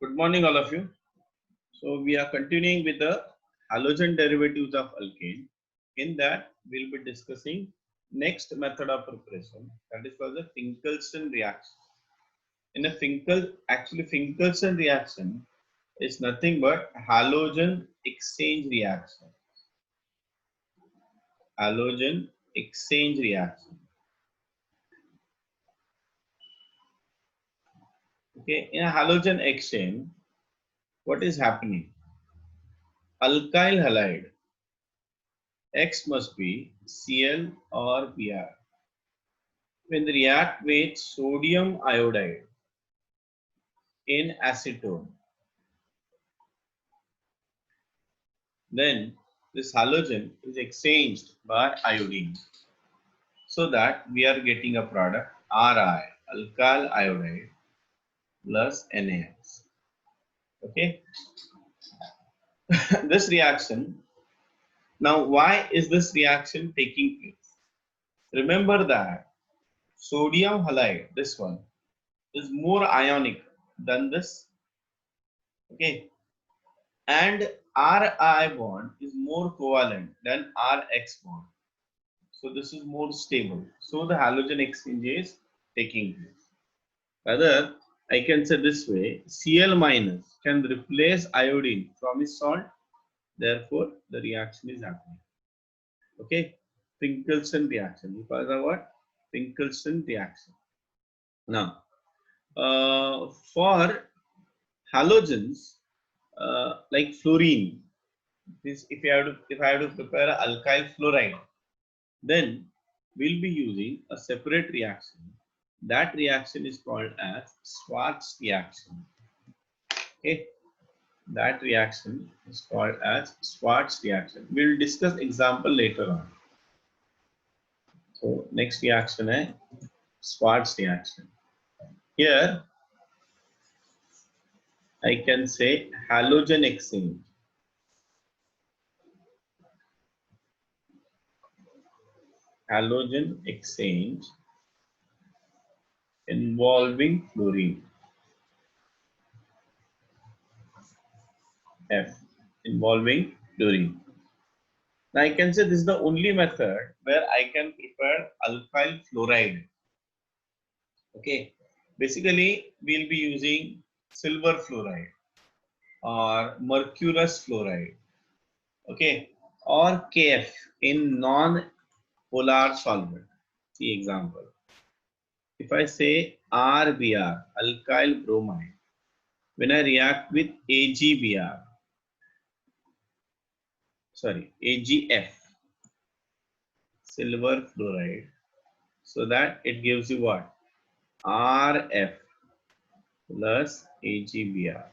Good morning, all of you. So we are continuing with the halogen derivatives of alkane. In that, we'll be discussing next method of preparation, that is called the Finkelstein reaction. In a Finkelstein reaction is nothing but halogen exchange reaction. Halogen exchange reaction. Okay, in a halogen exchange, what is happening? Alkyl halide X must be Cl or Br. When they react with sodium iodide in acetone, then this halogen is exchanged by iodine, so that we are getting a product Ri, alkyl iodide plus NaS. Okay, this reaction. Now, why is this reaction taking place? Remember that sodium halide, this one, is more ionic than this. Okay, and Ri bond is more covalent than Rx bond. So this is more stable. So the halogen exchange is taking place. Rather, I can say this way: Cl minus can replace iodine from its salt. Therefore, the reaction is happening. Okay, Finkelstein reaction. We call that what? Finkelstein reaction. Now, for halogens like fluorine, this if I have to prepare a alkyl fluoride, then we'll be using a separate reaction. That reaction is called as Schwarz reaction. Okay, that reaction is called as Schwarz reaction. We'll discuss example later on. So next reaction is Schwarz reaction. Here I can say halogen exchange. Halogen exchange involving fluorine. F involving fluorine. Now I can say this is the only method where I can prepare alkyl fluoride. Okay, basically we'll be using silver fluoride or mercurous fluoride. Okay, or KF in non-polar solvent. See example. If I say RBr, alkyl bromide, when I react with AgBr, sorry, AgF, silver fluoride, so that it gives you what? Rf plus AgBr.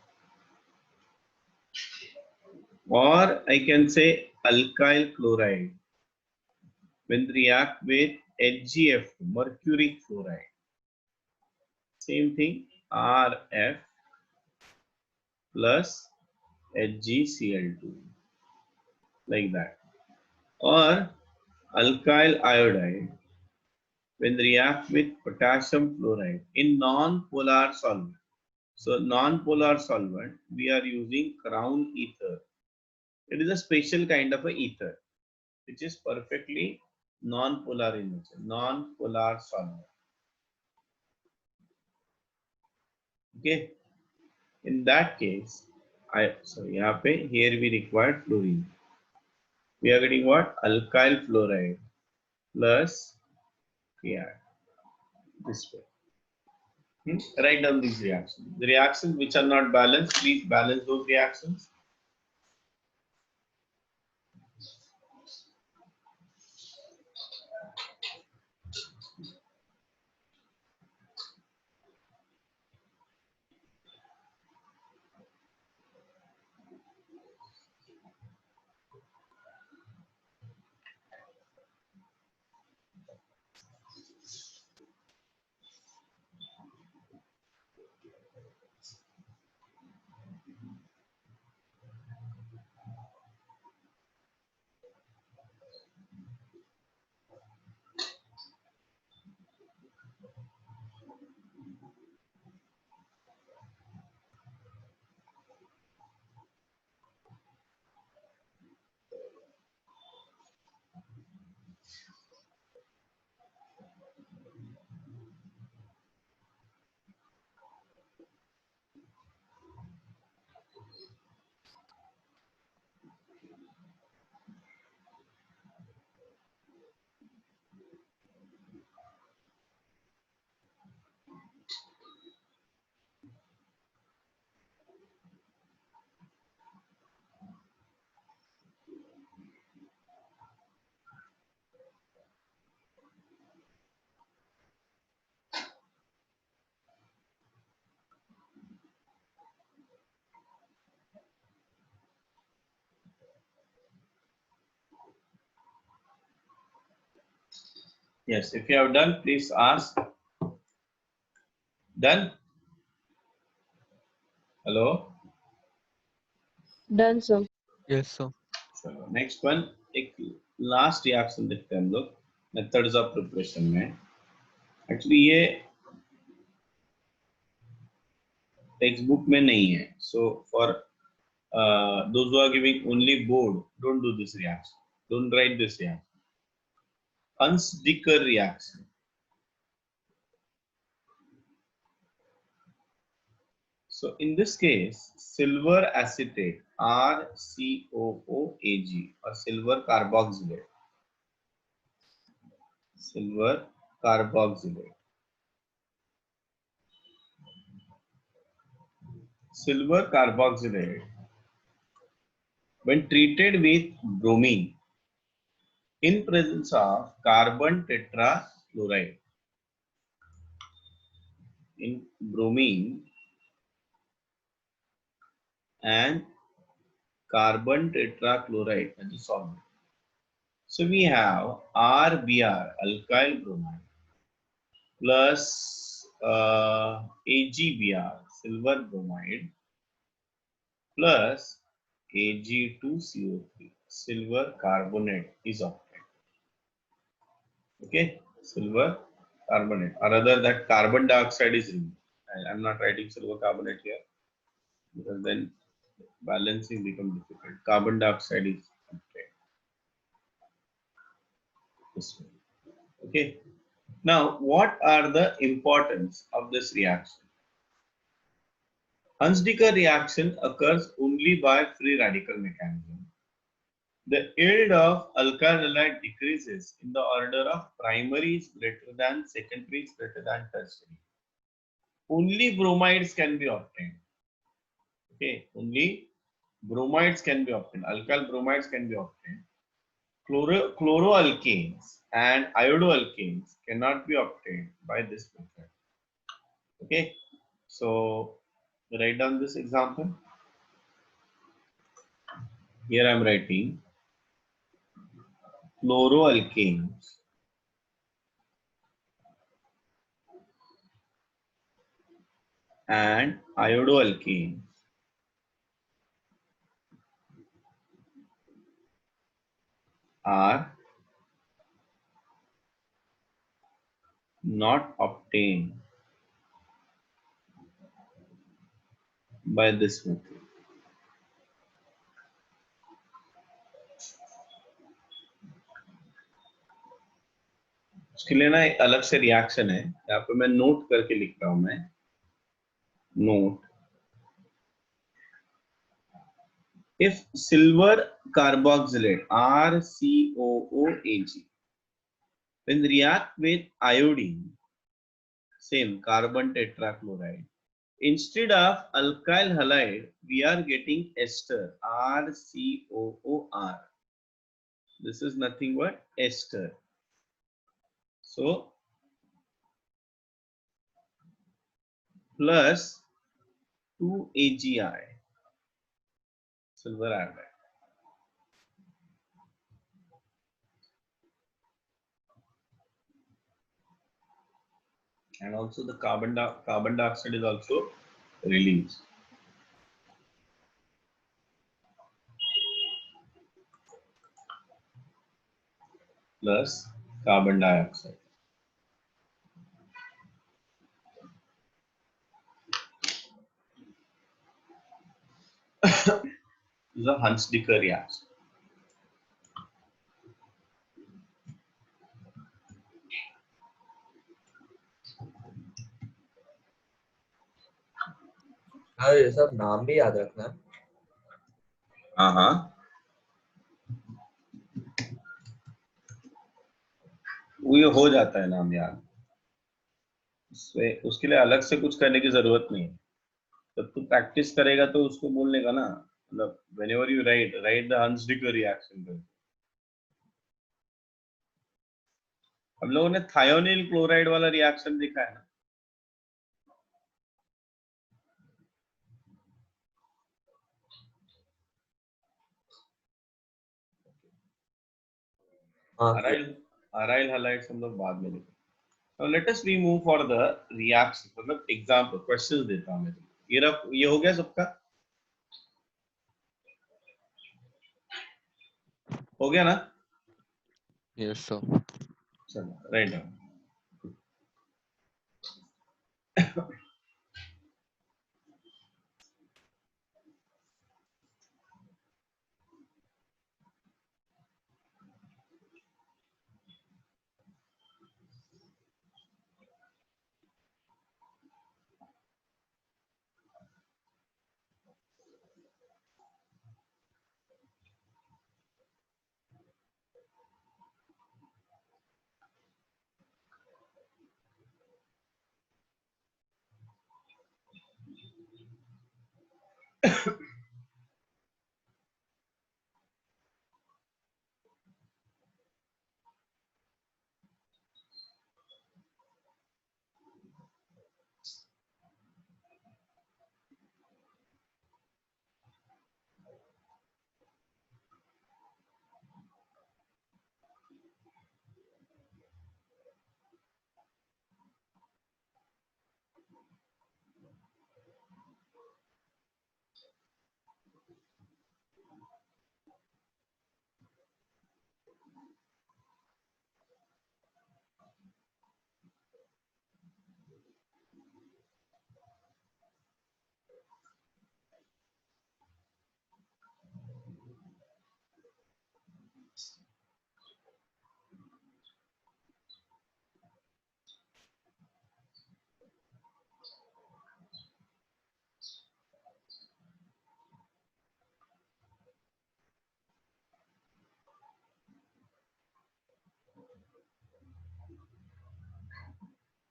Or I can say alkyl chloride when react with HgF, mercuric fluoride. Same thing, Rf plus HgCl2, like that. Or alkyl iodide when react with potassium fluoride in non-polar solvent. So non-polar solvent, we are using crown ether. It is a special kind of a ether which is perfectly non-polar in nature, non-polar solvent. Okay, in that case, here we require fluorine. We are getting what? Alkyl fluoride plus this way. Write down these reactions. The reactions which are not balanced, please balance those reactions. Yes, if you have done, please ask. Done? Hello? Done, sir. Yes, sir. चलो next one, एक last reaction देखते हैं हम लोग methods of preparation में. Actually ये text book में नहीं है, so for those who are giving only board, don't do this reaction, don't write this reaction. Hunts-Dicker reaction. So in this case, silver acetate, RCOOAG, or silver carboxylate. Silver carboxylate. Silver carboxylate, when treated with bromine in presence of carbon tetrachloride, in bromine and carbon tetrachloride as a solvent. So we have RBr, alkyl bromide, plus AgBr, silver bromide, plus Ag2CO3, silver carbonate is obtained. Okay, silver carbonate, or rather that carbon dioxide is removed. I'm not writing silver carbonate here because then balancing becomes difficult. Carbon dioxide is obtained this way. Okay. Now, what are the importance of this reaction? Hunts-Dicker reaction occurs only by free radical mechanism. The yield of alkyl halide decreases in the order of primary is greater than secondary is greater than tertiary. Only bromides can be obtained. Okay, only bromides can be obtained. Alkyl bromides can be obtained. Chloroalkanes and iodoalkanes cannot be obtained by this method. Okay, so write down this example. Here I am writing chloroalkanes and iodoalkanes are not obtained by this method. उसके लिए ना एक अलग से reaction है, यहाँ पे मैं नोट करके लिख रहा हूं. मैं note, if silver carboxylate RCOOAG when react with iodine, same carbon tetrachloride, instead of alkyl halide we are getting ester RCOOR. This is nothing but ester. So plus 2AgI, silver iodide. And also the carbon dioxide is also released. Plus carbon dioxide. This is a Hunts-Dicker reaction. हाँ ये सब नाम भी याद रखना. हाँ, वो ये हो जाता है नाम याद. उसके लिए अलग से कुछ करने की जरूरत नहीं है. जब तू प्रैक्टिस करेगा तो उसको बोलने का ना, मतलब whenever you write the Hunts-Dicker reaction. हम लोगों ने थायोनिल क्लोराइड वाला रिएक्शन देखा है ना. हाँ Alright. aryl halides हम लोग बाद में लिखेंगे. Now let us we move for the reaction. मतलब एग्जाम्पल क्वेश्चंस देता हूँ मैं तुमको. ये हो गया सबका? हो गया ना? Yes, sir. चलो राइट डाउन.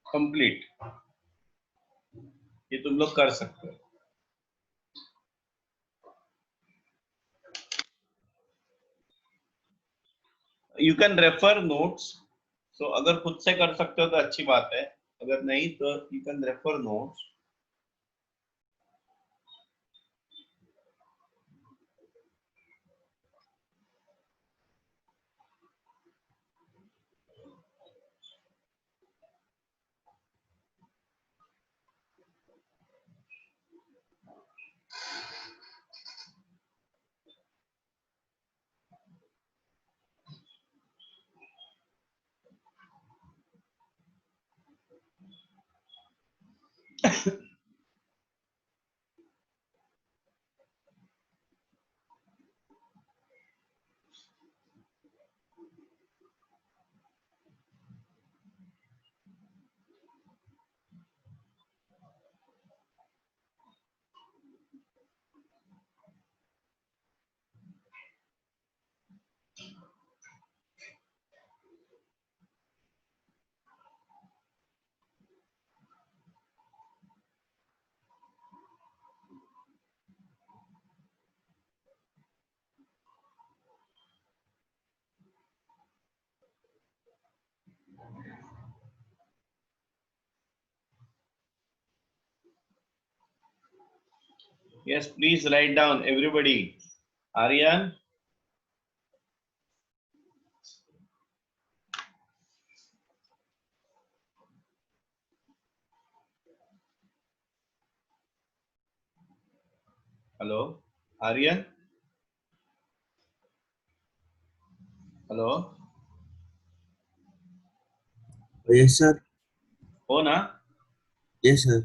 कंप्लीट. ये तुम लोग कर सकते हो. You can refer notes. So अगर खुद से कर सकते हो तो अच्छी बात है. अगर नहीं तो you can refer notes. Yes, please write down everybody. Aryan. Hello. Aryan. Hello. Yes, sir. हो ना? Yes, sir.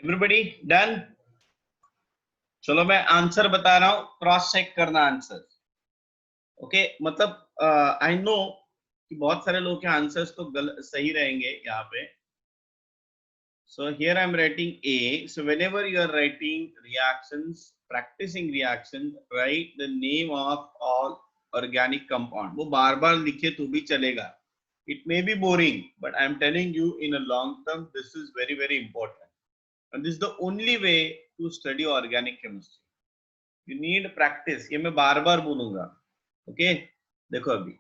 Everybody done? चलो मैं आंसर बता रहा हूं, क्रॉस चेक करना आंसर। ओके मतलब आई नो कि बहुत सारे लोग के आंसर्स तो सही रहेंगे यहाँ पे। So here I am writing A. So whenever you are writing reactions, practicing reactions, write the name of all organic compound. वो बार बार लिखे तो भी चलेगा. It may be boring, but I am telling you in a long term, this is very, very important. And this is the only way to study organic chemistry. You need practice. ये मैं बार बार बोलूँगा. Okay? देखो अभी.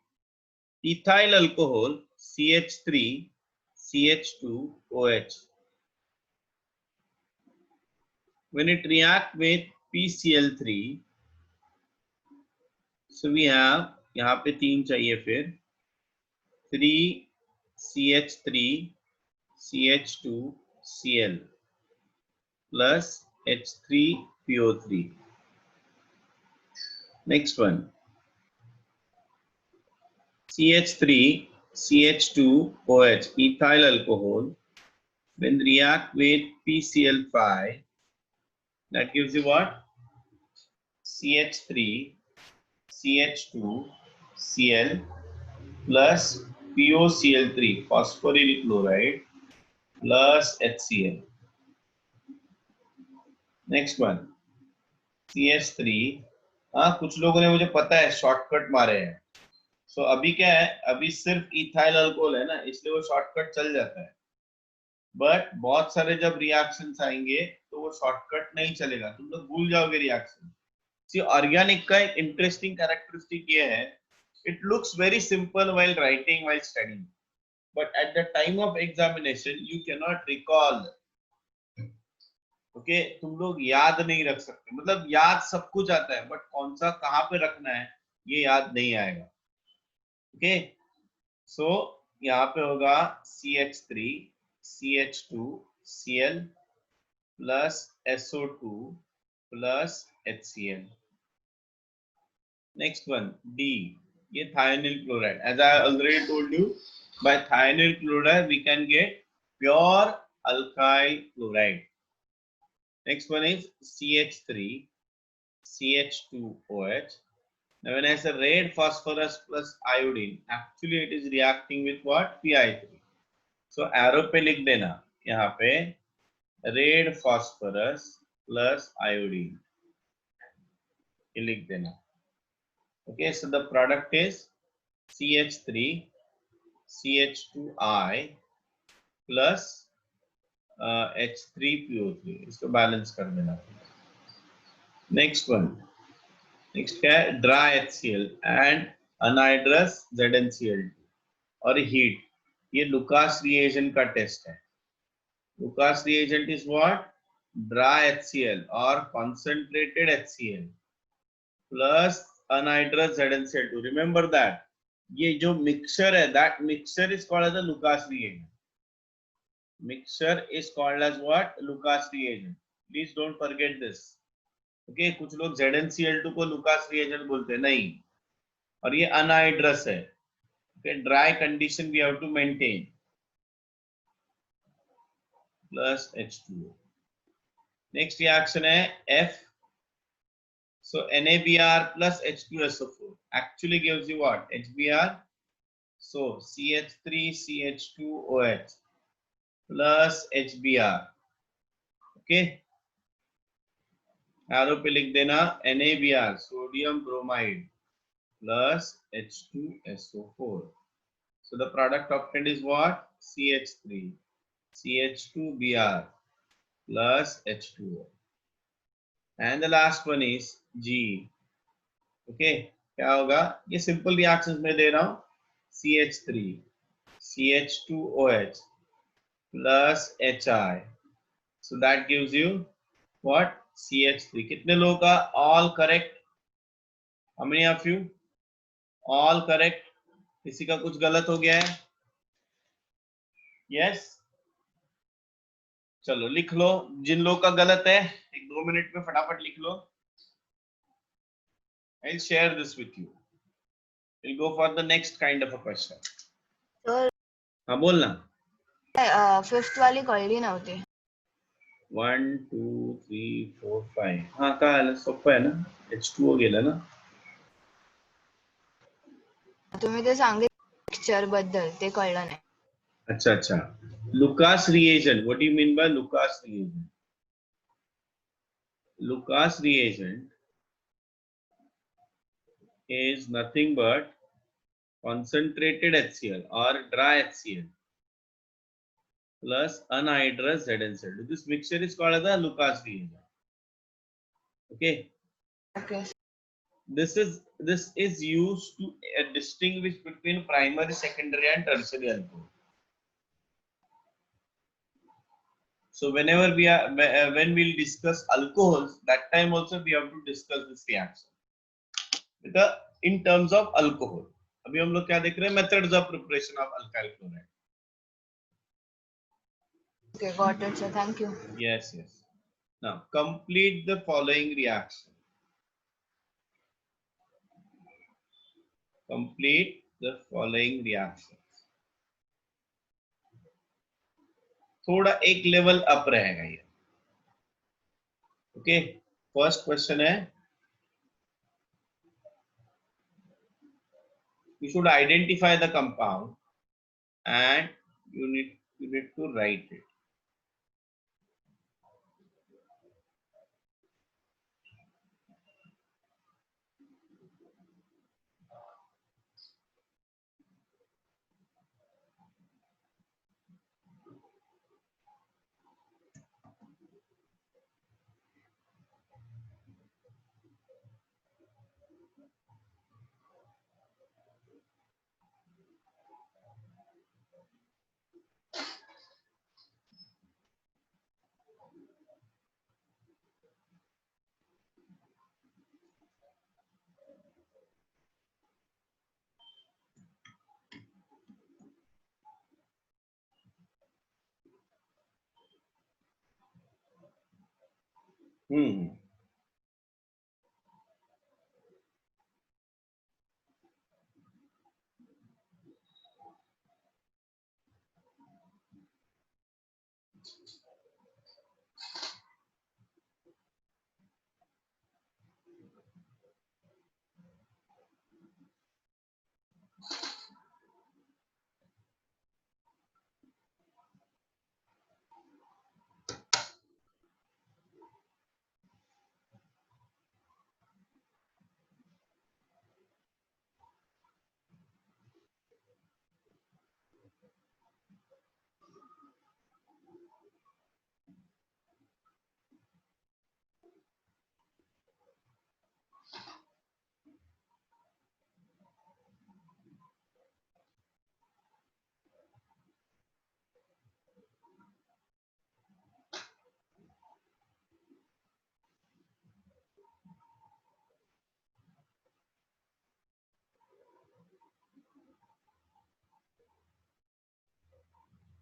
Ethyl alcohol CH3 CH2OH. When it react with PCl3, so we have यहाँ पे 3 चाहिए फिर 3CH3 CH2Cl plus H3PO3. Next one CH3 CH2OH ethyl alcohol when react with PCl5, that gives you what? CH3 CH2 Cl plus POCl3 phosphoryl chloride plus HCl. Next one CH3. हाँ कुछ लोगों ने मुझे पता है शॉर्टकट मारे हैं। सो अभी क्या है, अभी सिर्फ इथाइल अल्कोहल है ना, इसलिए वो शॉर्टकट चल जाता है। बट बहुत सारे जब रिएक्शंस आएंगे तो वो शॉर्टकट नहीं चलेगा, तुम लोग भूल जाओगे रिएक्शन। सी ऑर्गेनिक का एक इंटरेस्टिंग कैरेक्टरिस्टिक ये है, it looks very simple while writing, while studying, but at the time of examination you cannot recall. Okay, तुम लोग याद नहीं रख सकते, मतलब याद सब कुछ आता है बट कौन सा कहाँ पे रखना है ये याद नहीं आएगा। ओके सो यहाँ पे होगा CH3 CH2 Cl plus SO2 plus HCl. Next one D. ये thionyl chloride. As I already told you, by thionyl chloride we can get pure alkyl chloride. Next one is CH3 CH2OH. Now when I say red phosphorus plus iodine, actually it is reacting with what? PI3. So arrow पे लिख देना यहाँ पे red phosphorus plus iodine, ये लिख देना। Okay, so the product is CH3 CH2I plus H3PO3, इसको balance कर देना। नेक्स्ट वन, नेक्स्ट क्या है? Dry HCl and anhydrous ZnCl2 और हीट। ये लुकास रिएजेंट का टेस्ट है। Lucas reagent is what? Dry HCl और concentrated HCl plus anhydrous ZnCl2. Remember that. ये जो मिक्सचर है, that mixture is called as a Lucas reagent. Mixture is called as what? Lucas reagent. Please don't forget this. Okay, कुछ लोग ZnCl2 को Lucas reagent बोलते हैं, नहीं, और ये anhydrous है। Okay, dry condition we have to maintain. Plus H2O. Next reaction है F. So NaBr plus H2SO4 actually gives you what? HBr. So CH3 CH2OH plus HBr. Okay. Arrow पे लिख देना NaBr, sodium bromide plus H2SO4. So the product obtained is what? CH3 CH2Br plus H2O. And the last one is G. Okay, क्या होगा? ये simple reactions में दे रहा हूँ। CH3 CH2OH plus HI. So that gives you what? CH3. कितने लोगों का all correct? How many of you? All correct. किसी का कुछ गलत हो गया है? Yes. चलो लिख लो, जिन लोगों का गलत है 1-2 मिनट में फटाफट लिख लो। I'll share this with you. We'll go for the next kind of a question. Sir, हाँ बोलना। फिफ्थ वाली कर ली नव्हती। 1 2 3 4 5 हाँ काय आलं सोपं आहे ना H2O गेलं ना तुम्ही ते सांगितलं पिक्चर बद्दल ते कळलं नाही. अच्छा अच्छा Lucas reagent what do you mean by Lucas reagent Lucas reagent is nothing but concentrated HCl or dry HCl plus anhydrous ZnCl. This mixture is called as the Lucas reagent. Okay. Okay This is used to distinguish between primary, secondary, and tertiary alcohol. So whenever we are when we'll discuss alcohols, that time also we have to discuss this reaction with the in terms of alcohol. अभी हम लोग क्या देख रहे हैं methods of preparation of alkyl chloride. Okay got it sir thank you. Yes, yes. Now complete the following reaction. Complete the following reactions. थोड़ा एक level up रहेगा ये. Okay. First question है. You should identify the compound and you need to write it. Hmm.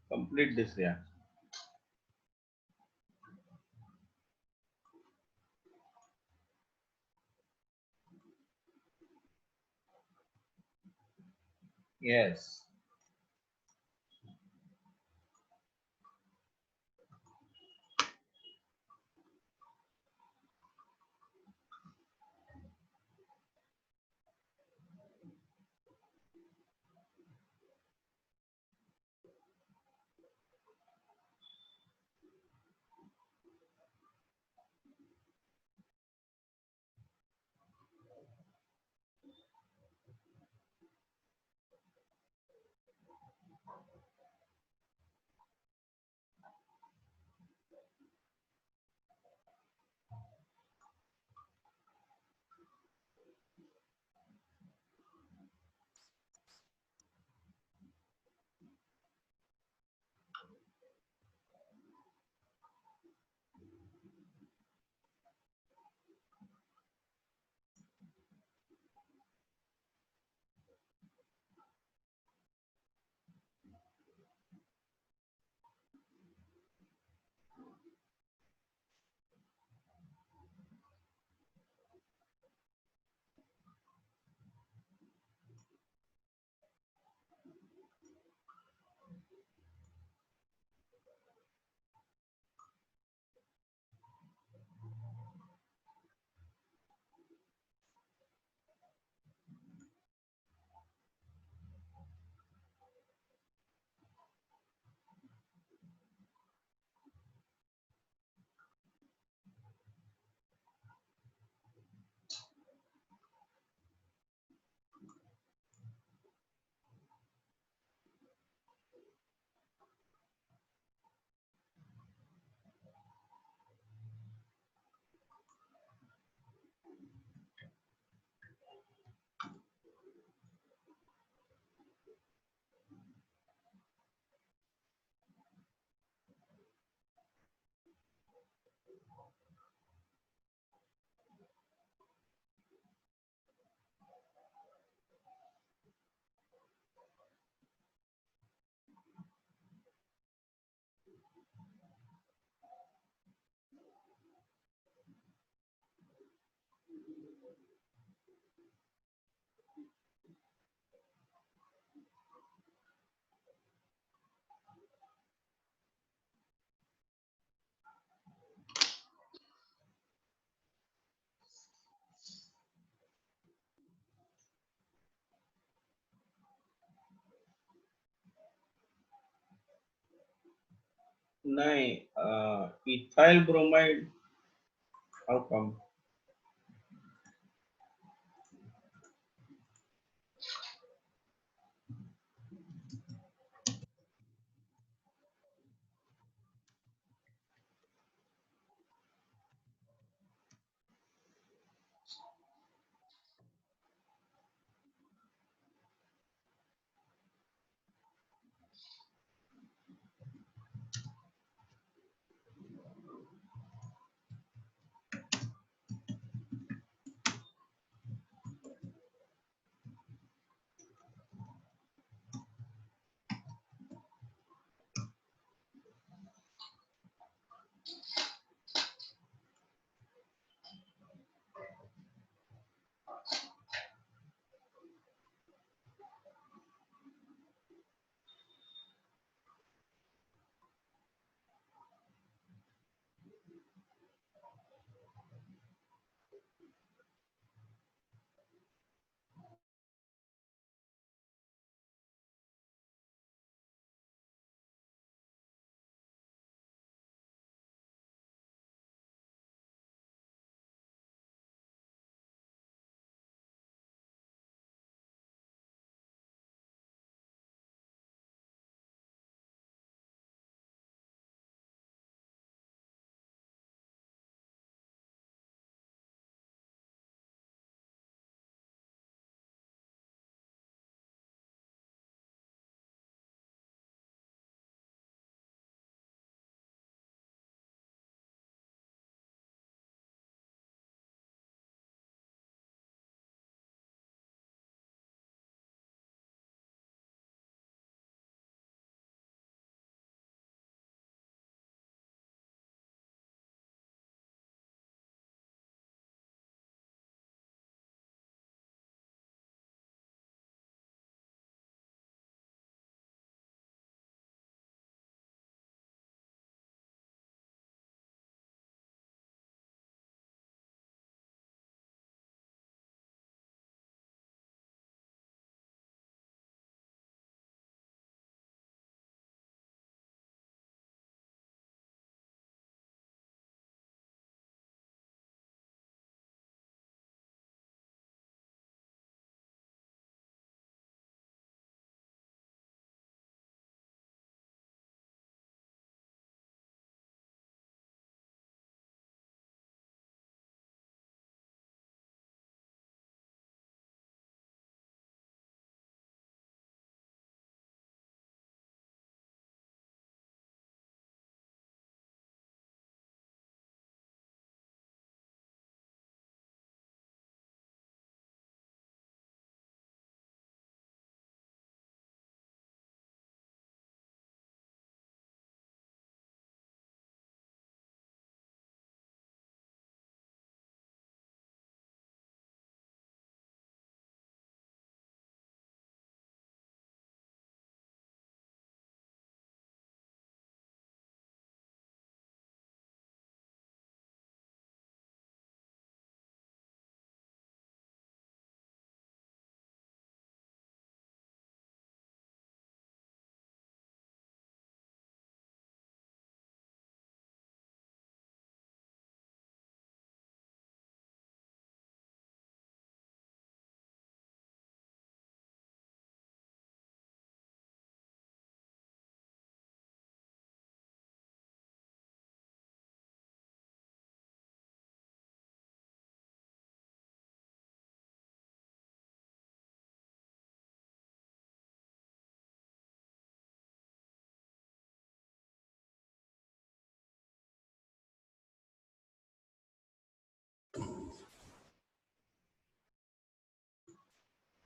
Complete this reaction. Yes. नहीं, ethyl bromide. How come?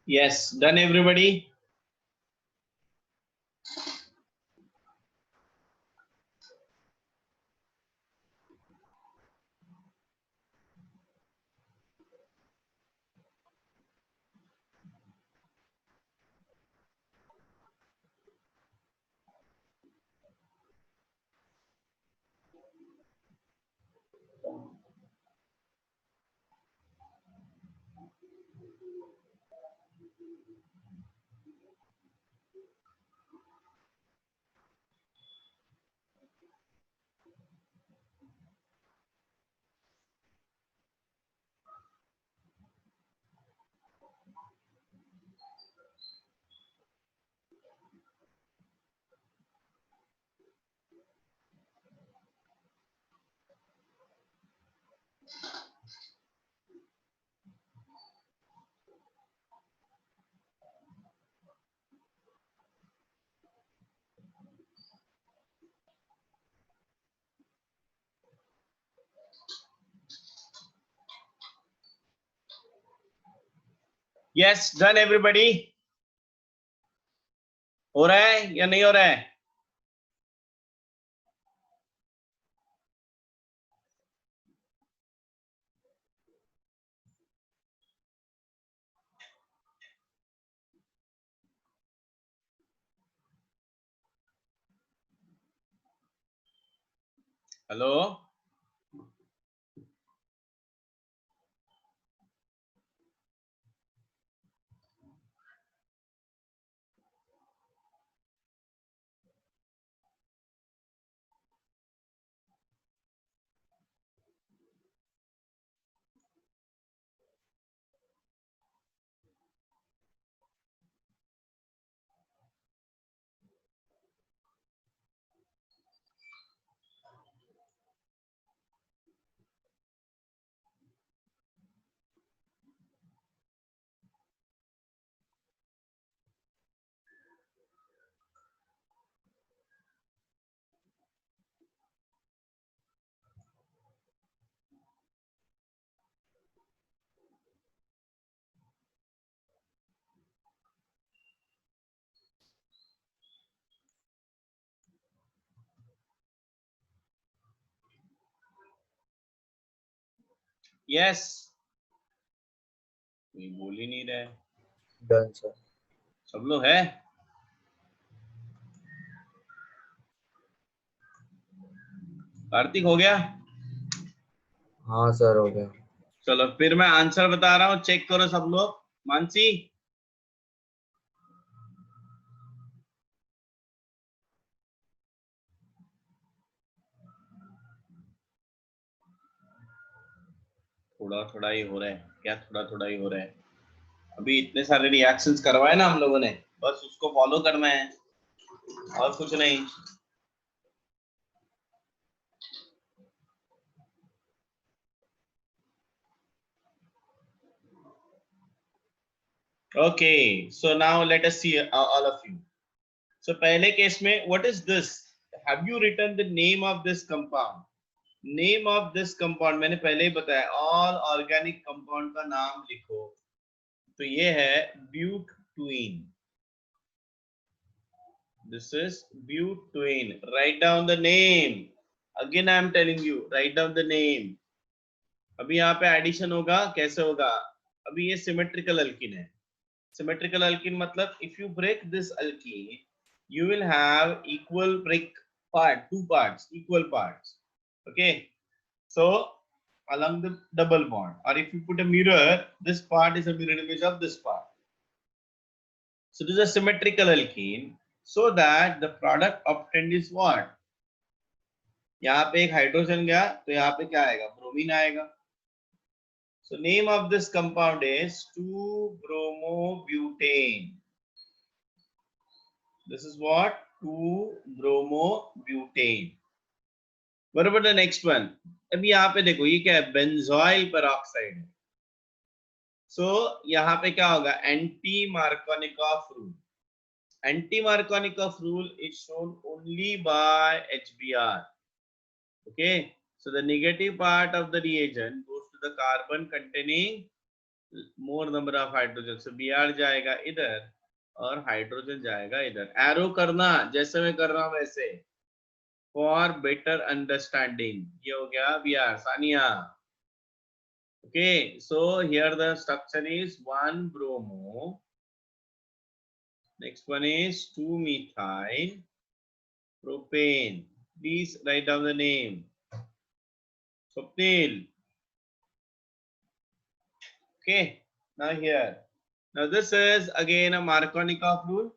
Yes, done everybody? Yes, done everybody. हो रहा है या नहीं हो रहा है? हेलो, यस, कोई बोल ही नहीं रहे। Done sir. सब लोग है? कार्तिक हो गया? हाँ सर हो गया। चलो फिर मैं आंसर बता रहा हूँ, चेक करो सब लोग। मानसी, थोड़ा थोड़ा ही हो रहा है क्या? थोड़ा थोड़ा ही हो रहा है। अभी इतने सारे रिएक्शंस करवाए ना हम लोगों ने, बस उसको फॉलो करना है और कुछ नहीं। Okay, so now let us see all of you. So पहले केस में what is this? Have you written the name of this compound? Name of this compound मैंने पहले ही बताया, ऑल ऑर्गेनिक कंपाउंड का नाम लिखो। तो ये है ब्यूटवीन। This is butane. Write down the name. Again I am telling you, write down the name. अभी यहाँ पे एडिशन होगा, कैसे होगा? अभी ये सिमेट्रिकल अल्कीन है। सिमेट्रिकल अल्कीन मतलब if you break this alkene, you will have equal break part, two parts, equal parts. Okay, so along the double bond, or if you put a mirror, this part is a mirror image of this part. So this is a symmetrical alkene, so that the product obtained is what? यहाँ पे एक hydrogen गया तो यहाँ पे क्या आएगा? Bromine आएगा। So name of this compound is 2-bromobutane. This is what? 2-bromobutane. What about the next one? अभी यहाँ पे देखो ये क्या है? बेंजोइल पेरोक्साइड है। So यहाँ पे क्या होगा? Anti-Markovnikov rule. Anti-Markovnikov rule is shown only by HBr. Okay, so the negative part of the reagent goes to the carbon containing more number of hydrogen. So Br जाएगा इधर और hydrogen जाएगा इधर। एरो करना जैसे मैं कर रहा हूं वैसे, फॉर बेटर अंडरस्टैंडिंग। ये हो गया Br। Sania, okay, so here the structure is 1-bromo, next one is 2-methyl propane. Please write down the name. Swapnil. Okay, now here. Now this is again a Markovnikov rule.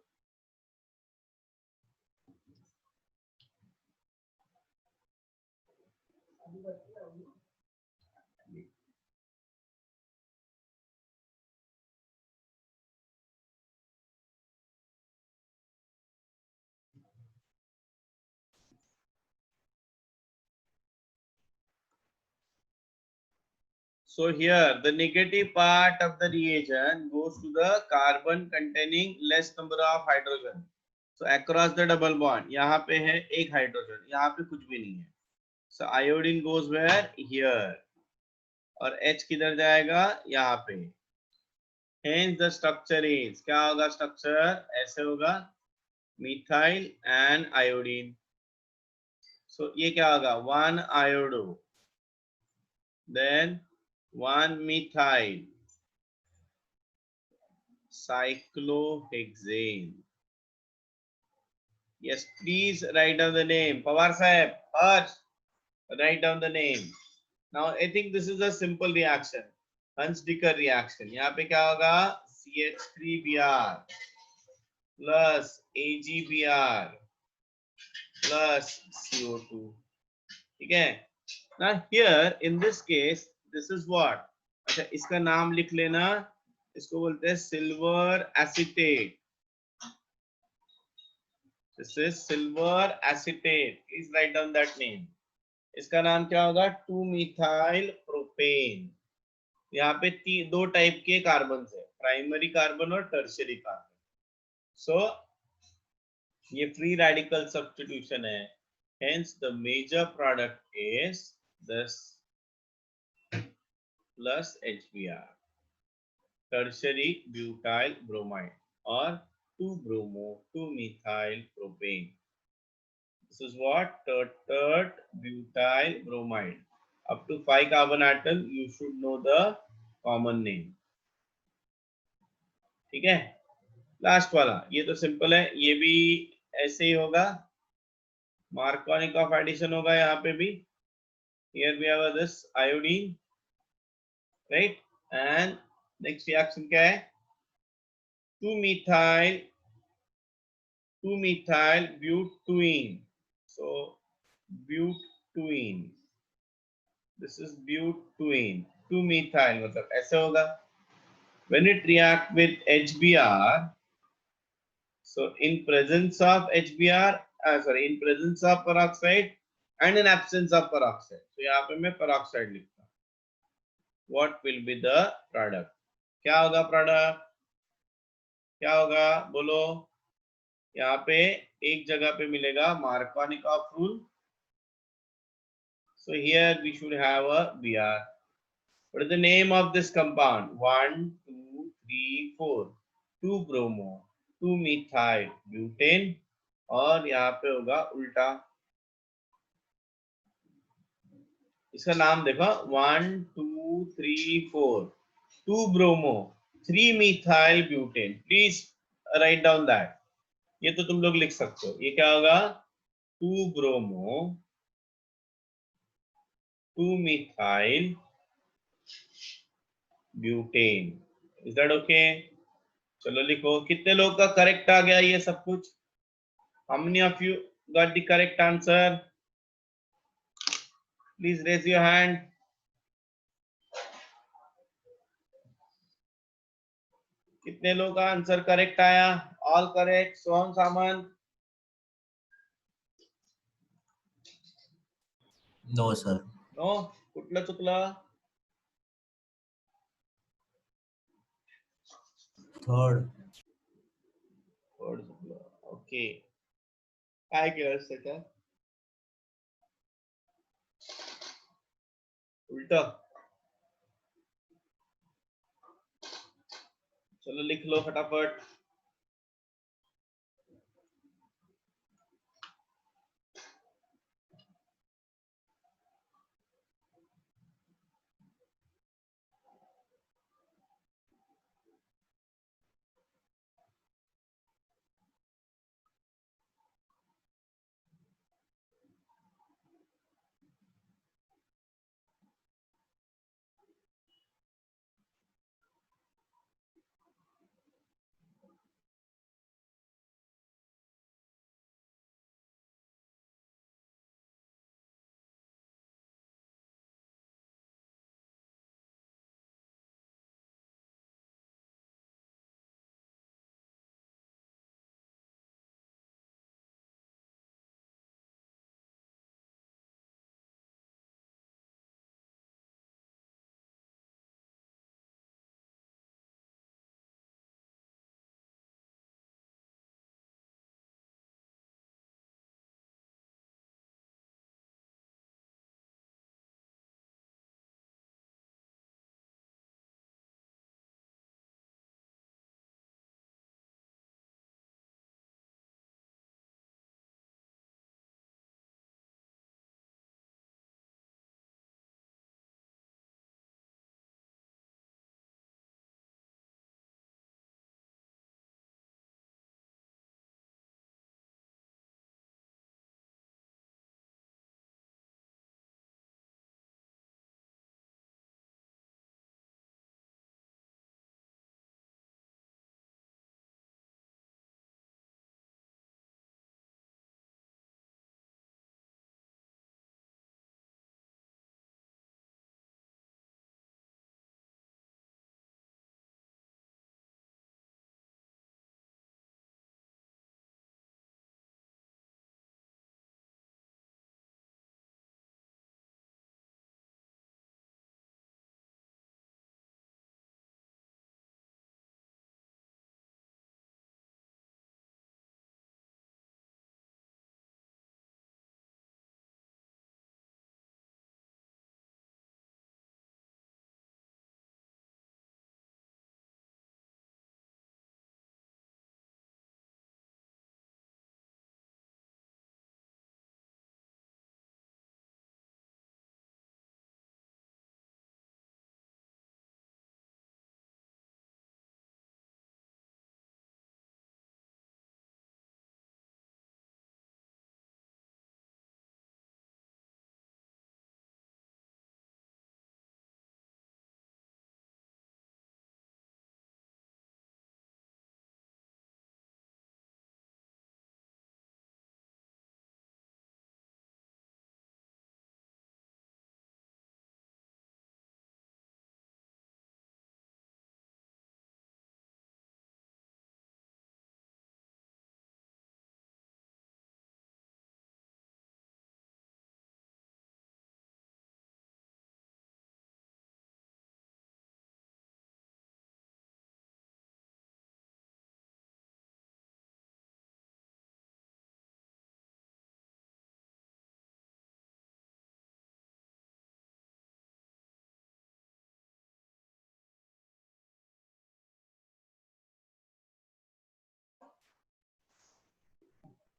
So here the negative part of the reagent goes to the carbon containing less number of hydrogen. So across the double bond, यहाँ पे है एक hydrogen, यहाँ पे कुछ भी नहीं है. So iodine goes where? Here. और H किधर जाएगा? यहाँ पे. Hence the structure is, क्या होगा structure? ऐसे होगा, methyl and iodine. So ये क्या होगा? 1 iodo, then 1 methyl, cyclohexane. Yes, please write down the name. Pawar sahib, Harsh, write down the name. Now I think this is a simple reaction. Hunts-Dicker reaction. यहाँ पे क्या होगा? CH3Br plus AgBr plus CO2. ठीक है? Now here in this case, this is what? अच्छा, इसका नाम लिख लेना. इसको बोलते हैं silver acetate. This is silver acetate. Please write down that name. इसका नाम क्या होगा? 2-methyl propane. यहाँ पे दो टाइप के कार्बन है, प्राइमरी कार्बन और टर्शियरी कार्बन. सो ये फ्री रेडिकल सब्स्टिट्यूशन है. Hence the major product is this plus HBr, tertiary butyl bromide, or 2-bromo 2-methyl propane. This is what? Tert butyl bromide. Up to 5 carbon atom, you should know the common name. ठीक है? Last वाला ये तो simple है, ये भी ऐसे ही होगा. मार्कोनिक ऑफ एडिशन होगा यहाँ पे भी. Here we have this iodine, right? And next reaction क्या है? 2-methyl butene. So butene. This is butene. 2-methyl मतलब ऐसे होगा. When it react with HBr, so in presence of HBr, in presence of peroxide and in absence of peroxide. So यहाँ पे मैं peroxide लिखता हूँ. What will be the product? क्या होगा product? क्या होगा? बोलो. यहाँ पे एक जगह पे मिलेगा Markovnikov rule. So here we should have a Br. What is the name of this compound? 1, 2, 3, 4. 2-bromo 2-methyl butane. और यहाँ पे होगा उल्टा. इसका नाम देखो. 1, 2, 3, 4. 2-bromo 3-methyl butane. Please write down that. ये तो तुम लोग लिख सकते हो. ये क्या होगा? 2-bromo 2-methyl butane. Is that okay? चलो लिखो. कितने लोग का करेक्ट आ गया ये सब कुछ? How many of you got the correct answer? Please raise your hand. कितने लोग का आंसर करेक्ट आया? All correct. सोहम सामंत. No, sir. No. कुठलं चुकलं? Third. ओके. काय केलं त्याच्या? उल्टा. चलो लिख लो फटाफट.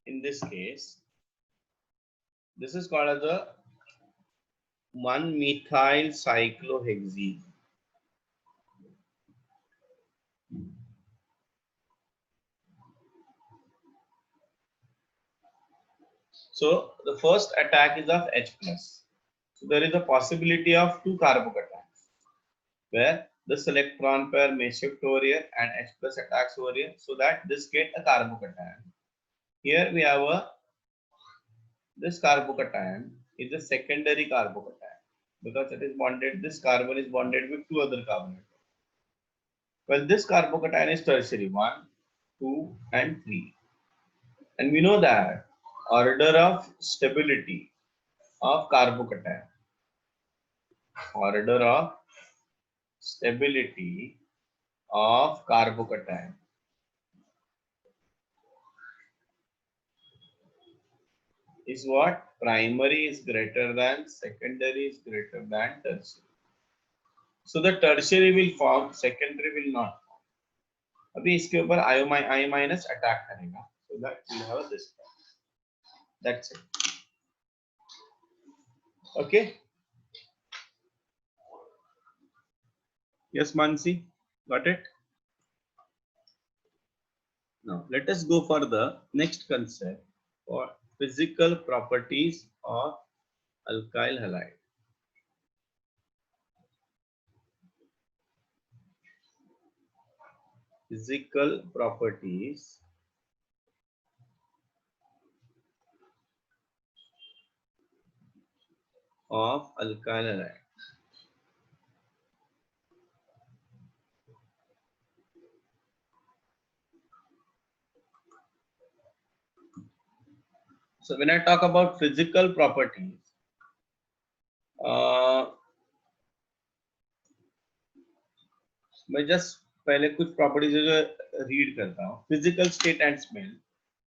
in this case, this is called as a 1-methyl cyclohexene. So the first attack is of H plus. So there is a possibility of 2 carbocations where this electron pair may shift over here and H plus attacks over here, so that this get a carbocation. Here we have a this carbocation is a secondary carbocation because it is bonded. This carbon is bonded with 2 other carbon atoms. Well, this carbocation is tertiary 1, 2, and 3, and we know that order of stability of carbocation. Order of stability of carbocation is what? Primary is greater than, secondary is greater than tertiary. So the tertiary will form, secondary will not form. अभी इसके ऊपर I minus attack करेगा, so that we have this part. That's it. Okay. Yes, Mansi, got it? Now let us go for the next concept for physical properties of alkyl halide. Physical properties of alkyl halide. So when I talk about physical properties, मैं just पहले कुछ properties read करता हूँ. Physical state and smell.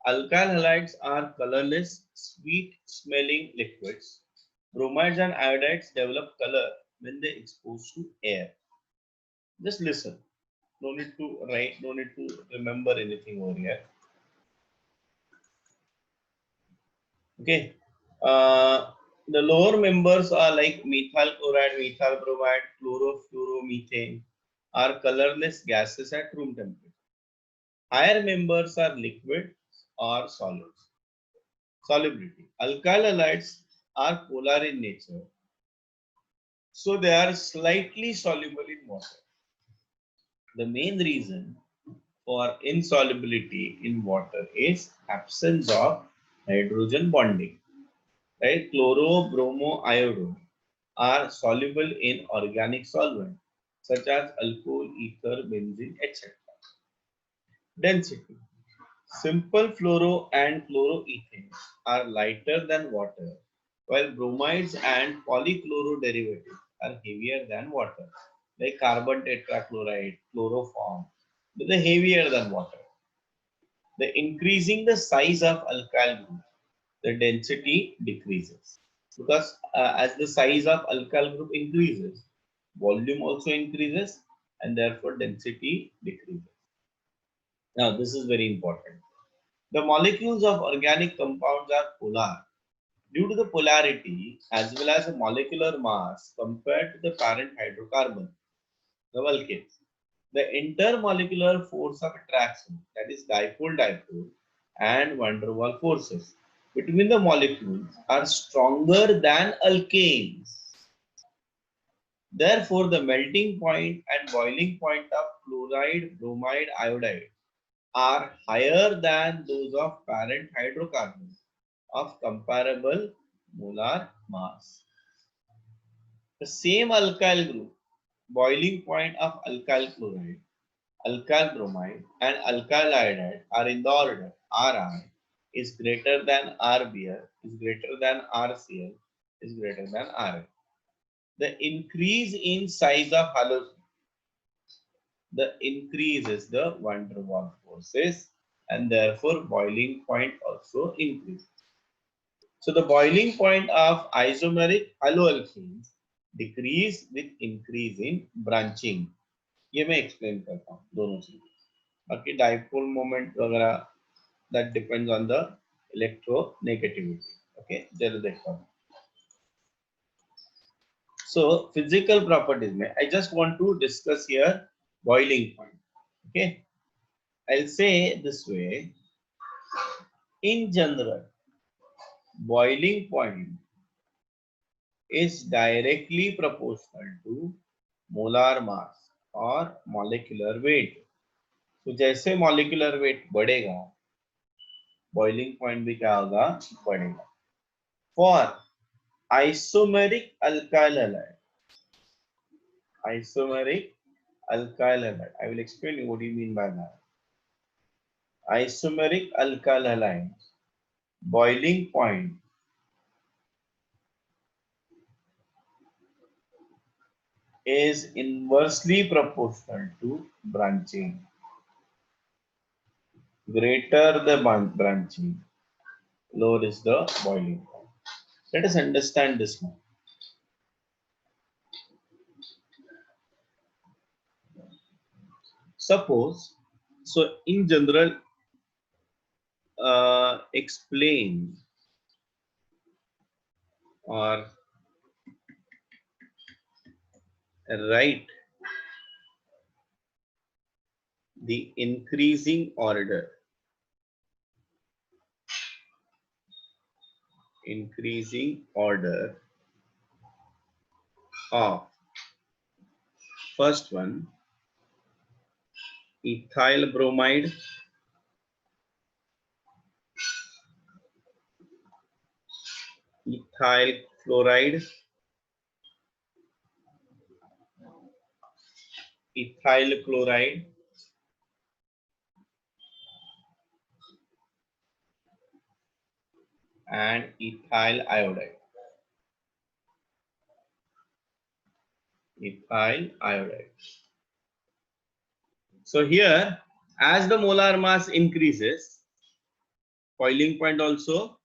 Alkyl halides are colorless, sweet-smelling liquids. Bromides and iodides develop color when they expose to air. Just listen. No need to write. No need to remember anything over here. Okay. The lower members are like methyl chloride, methyl bromide, chlorofluoromethane are colorless gases at room temperature. Higher members are liquid or solids. Solubility. Alkyl halides are polar in nature, so they are slightly soluble in water. The main reason for insolubility in water is absence of hydrogen bonding. Right? Chloro, bromo, iodo are soluble in organic solvent such as alcohol, ether, benzene, etc. Density. Simple fluoro and chloroethane are lighter than water, while bromides and polychloro derivatives are heavier than water, like carbon tetrachloride, chloroform. They are heavier than water. The increasing the size of alkyl group, the density decreases, because as the size of alkyl group increases, volume also increases, and therefore density decreases. Now this is very important. The molecules of organic compounds are polar. Due to the polarity as well as the molecular mass compared to the parent hydrocarbon, the alkanes, the intermolecular force of attraction, that is dipole-dipole, and van der Waals forces between the molecules are stronger than alkanes. Therefore, the melting point and boiling point of chloride, bromide, iodide are higher than those of parent hydrocarbons of comparable molar mass. The same alkyl group, boiling point of alkyl chloride, alkyl bromide, and alkyl iodide are in the order Ri is greater than Rbr, is greater than Rcl, is greater than Rn. The increase in size of halose, the increase is the van der Waals forces, and therefore boiling point also increases. So the boiling point of isomeric haloalkanes decrease with increase in branching. ये मैं explain करता हूँ दोनों चीजें. बाकी dipole moment वगैरह that depends on the electronegativity. Okay, जरा देखो. So physical properties में I just want to discuss here boiling point. Okay, I'll say this way. In general, boiling point is directly proportional to molar mass or molecular weight. तो जैसे molecular weight बढ़ेगा, boiling point भी क्या होगा, बढ़ेगा. For isomeric alkyl halide, isomeric alkyl halide, I will explain you what do you mean by that. Isomeric alkyl halide, boiling point is inversely proportional to branching. Greater the branching, lower is the boiling point. Let us understand this now. Suppose, so in general, explain or write the increasing order of first one, ethyl bromide, ethyl chloride, and ethyl iodide. So here, as the molar mass increases, boiling point also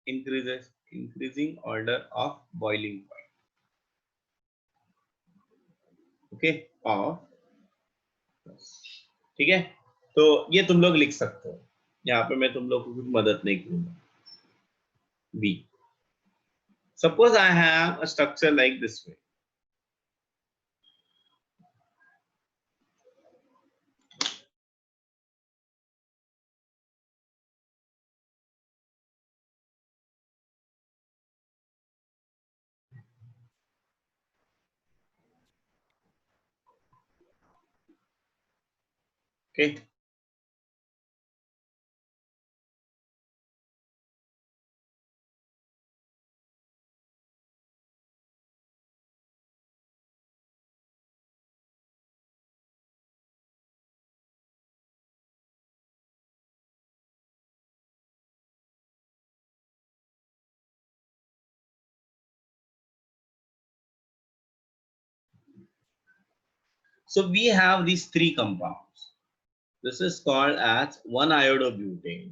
increases, increasing order of boiling point. Okay, of, ठीक है. तो ये तुम लोग लिख सकते हो, यहाँ पे मैं तुम लोग को कुछ मदद नहीं करूंगा. B. Suppose I have a structure like this way. Okay. So we have these three compounds. This is called as 1-iodobutane,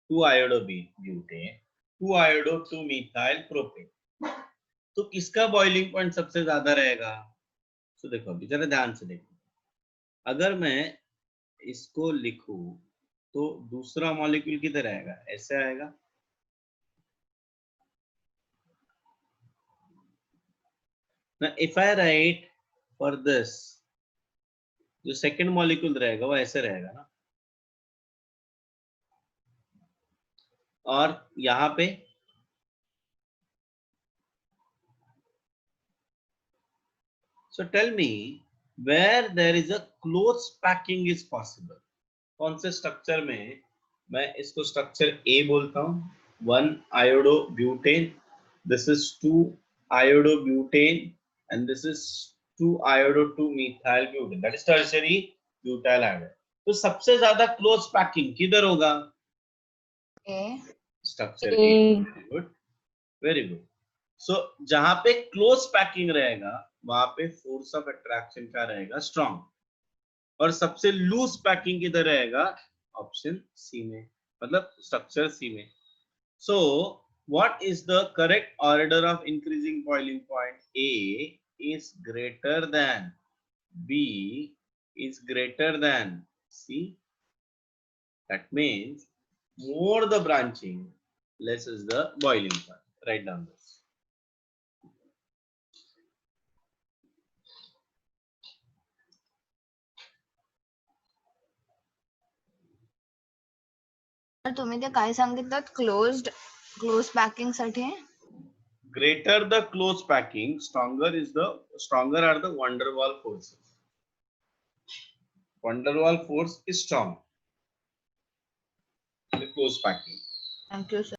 2-iodobutane, 2-iodo-2-methyl propane. तो किसका बॉइलिंग पॉइंट सबसे ज्यादा रहेगा? तो देखो अभी जरा ध्यान से देखो, अगर मैं इसको लिखूं तो दूसरा मॉलिक्यूल किधर आएगा? ऐसे आएगा. Now if I write for this, जो सेकंड मॉलिक्यूल रहेगा वो ऐसे रहेगा ना. और यहाँ पे so tell me where there is a close packing is possible. कौन से स्ट्रक्चर में मैं इसको स्ट्रक्चर A बोलता हूँ, 1-iodobutane, this is 2-iodobutane and this is 2-iodo-2-methyl butane, that is tertiary butyl iodide. तो सबसे ज्यादा क्लोज पैकिंग किधर होगा? A. Structure A. Very good. So जहां पे क्लोज पैकिंग रहेगा वहां पे फोर्स ऑफ अट्रैक्शन क्या रहेगा? स्ट्रॉन्ग. और सबसे लूज पैकिंग किधर रहेगा? ऑप्शन सी में, मतलब स्ट्रक्चर सी में. So what is the correct order of increasing boiling point? A is greater than B is greater than C. That means More the branching, less is the boiling point. Write down this. तर तुम्ही ते काय सांगितलं close packing साठी Greater the close packing, stronger are the van der Waal forces. Van der Waal force is strong. The close packing. Thank you sir.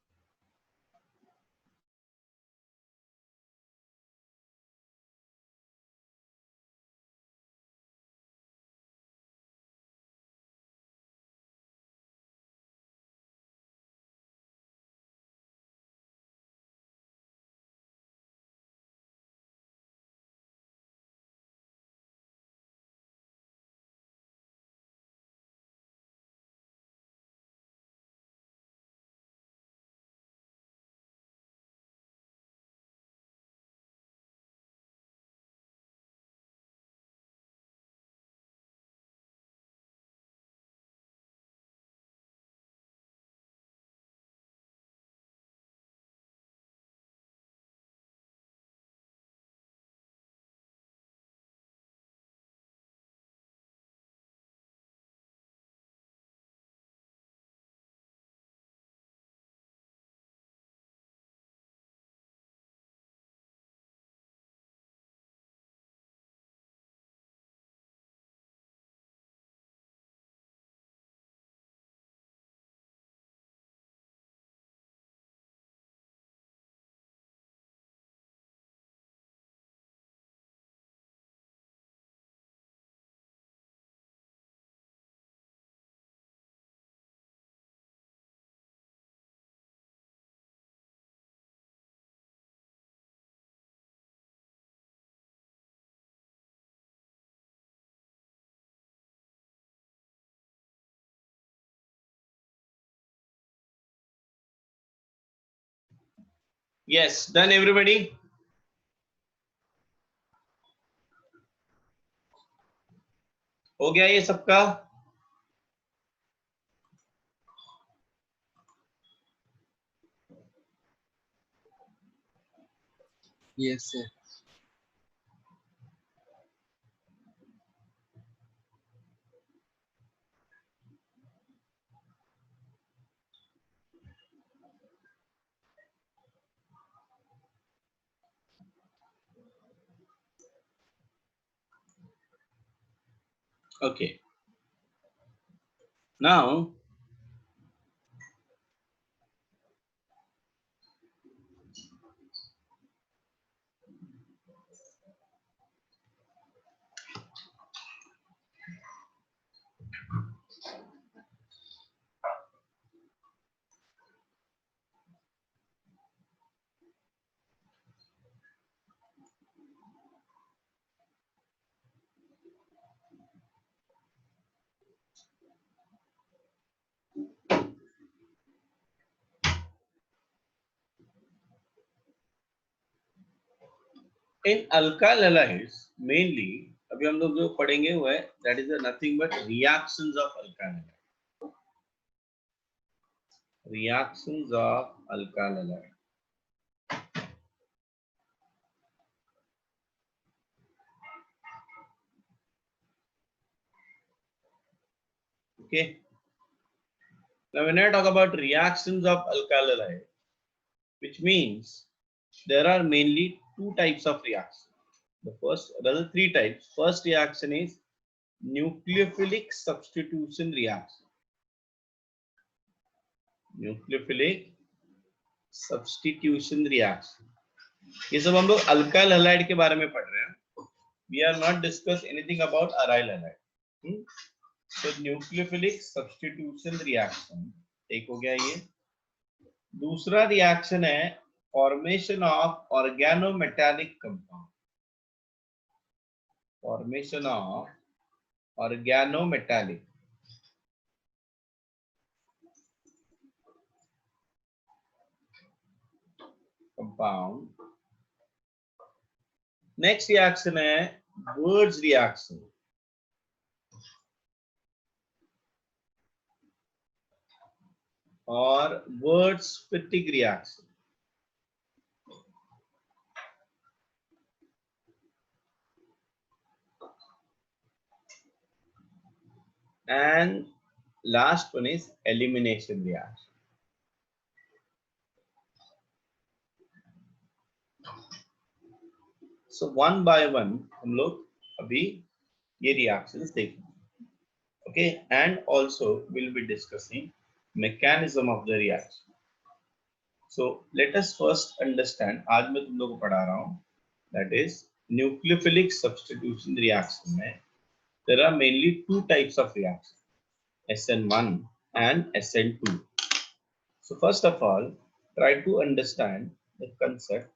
Yes, done everybody. हो गया ये सबका? Yes, sir. Okay. Now, in alkyl halides mainly अभी हम लोग जो पढ़ेंगे वो है that is nothing but reactions of alkyl halide. Reactions of alkyl halide. Okay. Now when I talk about reactions of alkyl halide, which means there are mainly two types of reactions. The first, there are three types. First reaction is nucleophilic substitution reaction. Nucleophilic substitution reaction. ये सब हम लोग alkyl halide के बारे में पढ़ रहे हैं. We are not discuss anything about aryl halide. So nucleophilic substitution reaction एक हो गया ये. दूसरा रिएक्शन है formation of organometallic compound. Formation of organometallic. Compound. Next reaction है Bird's reaction. or Wurtz-Fittig reaction. And last one is elimination reaction. So one by one हम लोग अभी ये reactions देखेंगे. Okay, and also we'll be discussing mechanism of the reaction. So let us first understand. आज मैं तुम लोग को पढ़ा रहा हूँ. That is nucleophilic substitution reaction में there are mainly two types of reactions, SN1 and SN2. So first of all, try to understand the concept.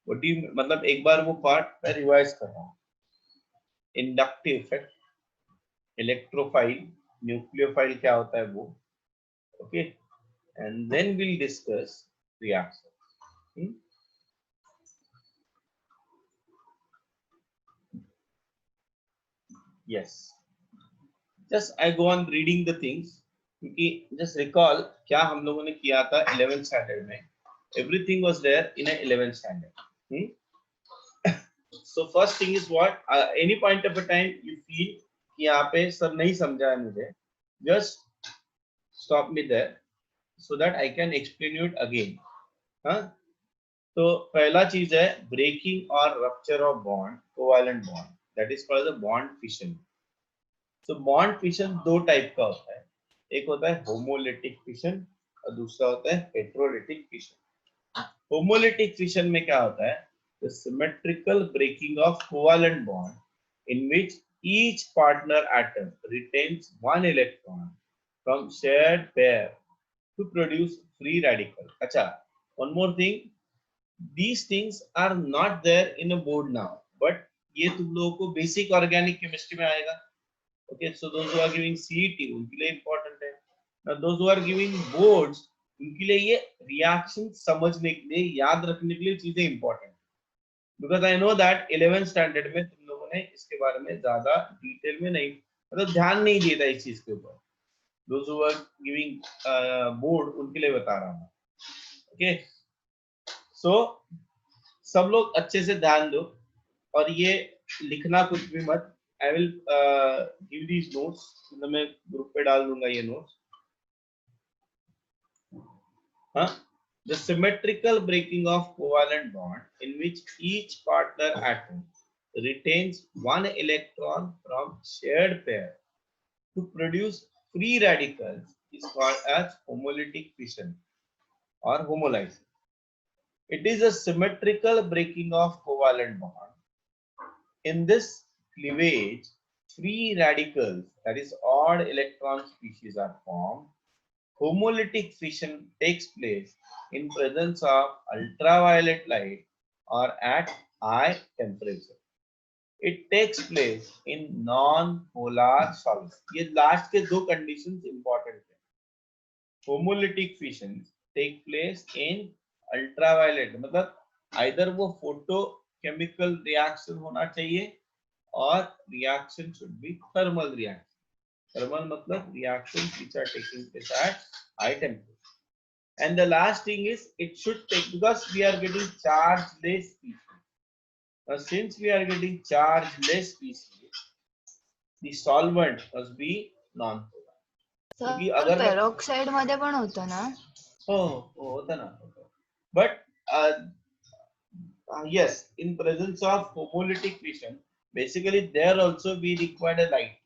What do you मतलब एक बार वो part मैं revise कर रहा हूँ. Inductive effect, electrophile, nucleophile क्या होता है वो, okay, and then we'll discuss reaction. Yes, just I go on reading the things क्योंकि just recall क्या हम लोगों ने किया था 11th standard में. Everything was there in a 11th standard. So first thing is what, any point of a time you feel कि यहाँ पे सर नहीं समझा है मुझे, just stop me there so that I can explain you it again. हाँ, तो पहला चीज है breaking or rupture of bond, covalent bond, that is called the bond fission. So bond fission दो टाइप का होता है, एक होता है homolytic fission और दूसरा होता है heterolytic fission. Homolytic fission में क्या होता है, the symmetrical breaking of covalent bond in which each partner atom retains one electron from shared pair to produce free radical. अच्छा, one more thing, these things are not there in a board now, but ये तुम लोगों को basic organic chemistry में आएगा. Okay, so those who are giving CET उनके लिए important है. Now those who are giving boards उनके लिए ये reaction समझने के लिए, याद रखने के लिए चीजें important. Because I know that 11th standard में तुम लोगों ने इसके बारे में ज्यादा डिटेल में नहीं, मतलब ध्यान नहीं दिया था इस चीज के ऊपर. Those who are giving board उनके लिए बता रहा हूँ. Okay, so सब लोग अच्छे से ध्यान दो और ये लिखना कुछ भी मत. I will give these notes, मतलब मैं ग्रुप पे डाल दूंगा ये notes. हाँ, the symmetrical breaking of covalent bond in which each partner atom retains one electron from shared pair to produce free radicals is called as homolytic fission or homolysis. It is a symmetrical breaking of covalent bond. In this cleavage, free radicals, that is odd electron species, are formed. Homolytic fission takes place in presence of ultraviolet light or at high temperature. It takes place in non-polar solids. ये last के दो conditions important है. Homolytic fissions take place in ultraviolet, मतलब either वो photochemical reaction होना चाहिए और reaction should be thermal reaction. Thermal मतलब reactions which are taking place at high temperature. And the last thing is it should take, because we are getting chargeless species. Now since we are getting chargeless species, the solvent must be non-polar. क्योंकि अगर peroxide मध्ये पण होतं ना. हो होता ना. But yes, in presence of homolytic fission, basically there also we require a light.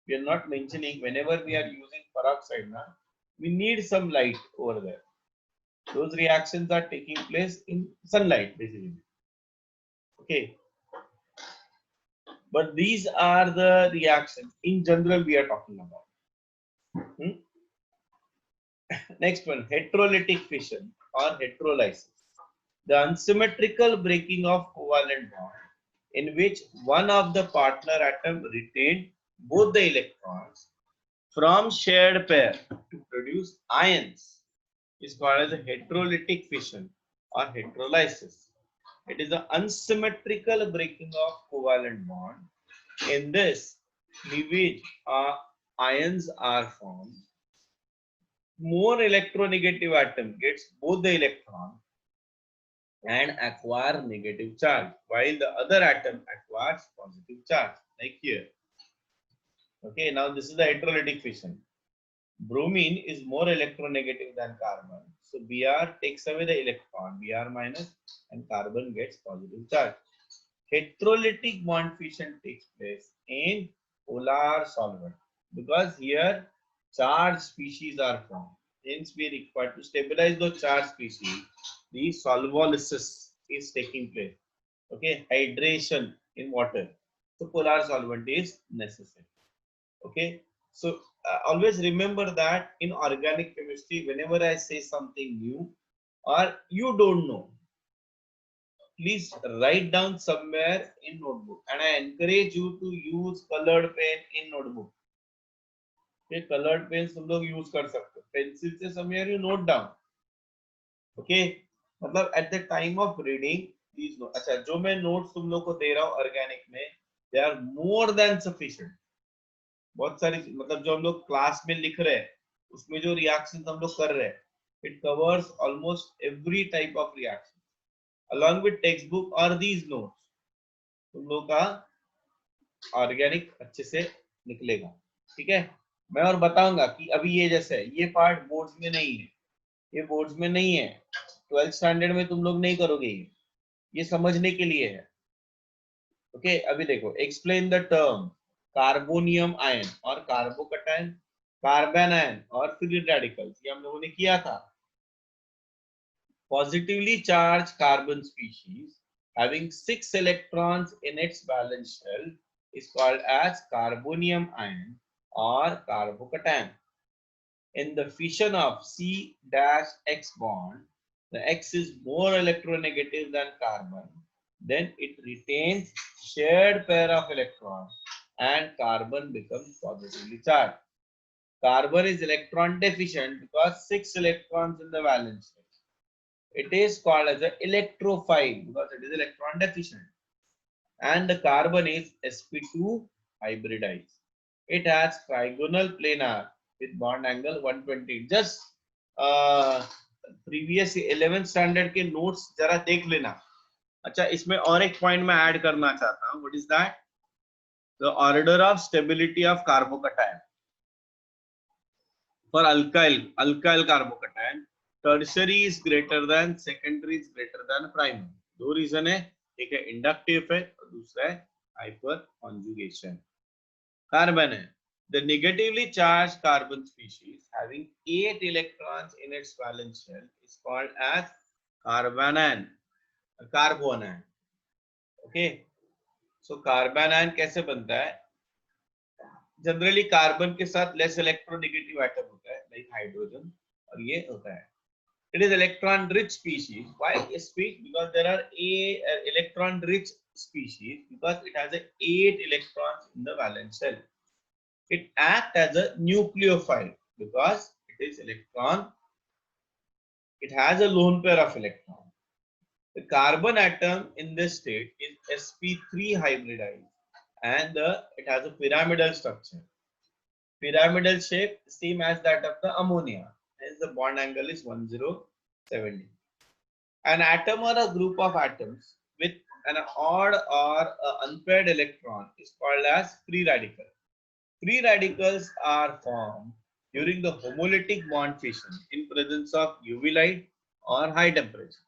We are not mentioning whenever we are using peroxide now, we need some light over there. Those reactions are taking place in sunlight basically. Okay, but these are the reactions in general we are talking about. Next one, heterolytic fission or heterolysis, the unsymmetrical breaking of covalent bond in which one of the partner atom retained both the electrons from shared pair to produce ions is called as a heterolytic fission or heterolysis. It is the unsymmetrical breaking of covalent bond. In this cleavage, ions are formed. more electronegative atom gets both the electron and acquire negative charge, while the other atom acquires positive charge, like here. Okay, now this is the electrolytic fission. Bromine is more electronegative than carbon. So Br takes away the electron, Br minus, and carbon gets positive charge. Heterolytic bond fission takes place in polar solvent because here charged species are formed. Hence, we require to stabilize those charged species. The solvolysis is taking place. Okay, hydration in water. So polar solvent is necessary. Okay, so always remember that in organic chemistry, whenever I say something new or you don't know, please write down somewhere in notebook, and I encourage you to use colored pen in notebook. Okay, colored pens तुम लोग use कर सकते हो, pencil से somewhere you note down. Okay, मतलब at the time of reading please note. अच्छा, जो मैं notes तुम लोग को दे रहा हूँ organic में, they are more than sufficient. बहुत सारी मतलब जो हम लोग क्लास में लिख रहे हैं उसमें जो रिएक्शन हम लोग कर रहे हैं, it covers almost every type of reaction along with textbook or these notes. तुम लोग का ऑर्गेनिक अच्छे से निकलेगा. ठीक है, मैं और बताऊंगा कि अभी ये जैसे है, ये पार्ट बोर्ड्स में नहीं है, ये बोर्ड्स में नहीं है, 12th स्टैंडर्ड में तुम लोग नहीं करोगे, ये समझने के लिए है. ओके, अभी देखो, explain the term carbonium ion और कार्बोकटायन, कार्बन आयन और फ्री रेडिकल्स, ये हम लोगों ने किया था. Positively charged carbon species having 6 electrons in its valence shell is called as carbonium ion or carbocation. In the fission of C-X bond, the X is more electronegative than carbon, then it retains shared pair of electrons and carbon becomes positively charged. Carbon is electron deficient because 6 electrons in the valence shell. It is called as an electrophile because it is electron deficient. And the carbon is sp2 hybridized. It has trigonal planar with bond angle 120. Just previous 11th standard के notes जरा देख लेना. अच्छा, इसमें और एक point मैं add करना चाहता हूँ. What is that? The order of stability of carbocation. For alkyl carbocation, tertiary is greater than, secondary is greater than primary. दो रीजन है, एक है इंडक्टिव इफेक्ट और दूसरा है हाइपर कॉन्जुगेशन. कार्बन है, the negatively charged carbon species having 8 electrons in its valence shell is called as carbanion. Okay, so carbanion कैसे बनता है? जनरली कार्बन के साथ लेस इलेक्ट्रोनेगेटिव एटम होता है, लाइक हाइड्रोजन, और ये होता है. It is electron rich species. Why is rich? Because there are electron rich species because it has 8 electrons in the valence shell. It acts as a nucleophile because it is electron. It has a lone pair of electrons. The carbon atom in this state is sp3 hybridized and it has a pyramidal structure. Pyramidal shape same as that of the ammonia. Hence the bond angle is 1070. An atom or a group of atoms with an odd or unpaired electron is called as free radical. Free radicals are formed during the homolytic bond fission in presence of UV light or high temperature.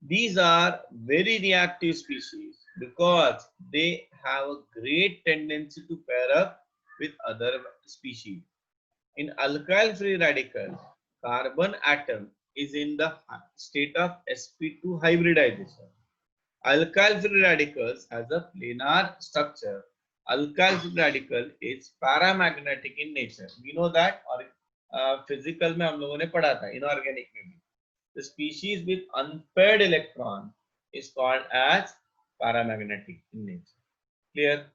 These are very reactive species because they have a great tendency to pair up with other species. In alkyl free radical, carbon atom is in the state of sp2 hybridization. Alkyl free radicals has a planar structure. Alkyl free radical is paramagnetic in nature. We know that, or physical में हम लोगों ने पढ़ा था, inorganic में भी. The species with unpaired electron is called as paramagnetic in nature. Clear?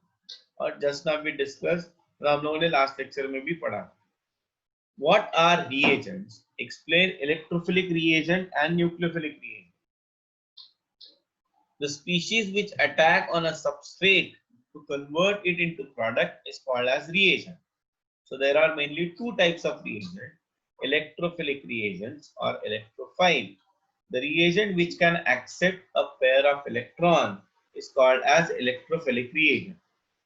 और just now we discussed, तो हम लोगों ने last lecture में भी पढ़ा. What are reagents? Explain electrophilic reagent and nucleophilic reagent. The species which attack on a substrate to convert it into product is called as reagent. So there are mainly two types of reagent. electrophilic reagents or electrophile. The reagent which can accept a pair of electrons is called as electrophilic reagent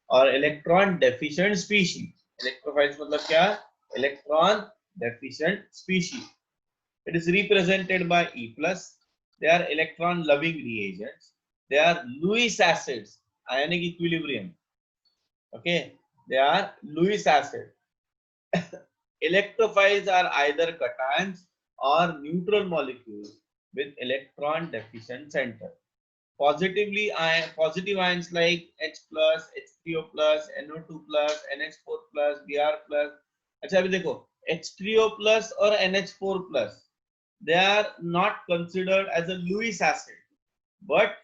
or electron deficient species. Electrophiles मतलब क्या? Electron deficient species. It is represented by E plus. They are electron loving reagents. They are Lewis acids, ionic equilibrium. Okay, they are Lewis acid. Electrophiles are either cations or neutral molecules with electron deficient center. Positive ions like H plus, H3O plus, NO2 plus, NH4 plus, Br plus. अच्छा अभी देखो H3O plus और NH4 plus, they are not considered as a Lewis acid, but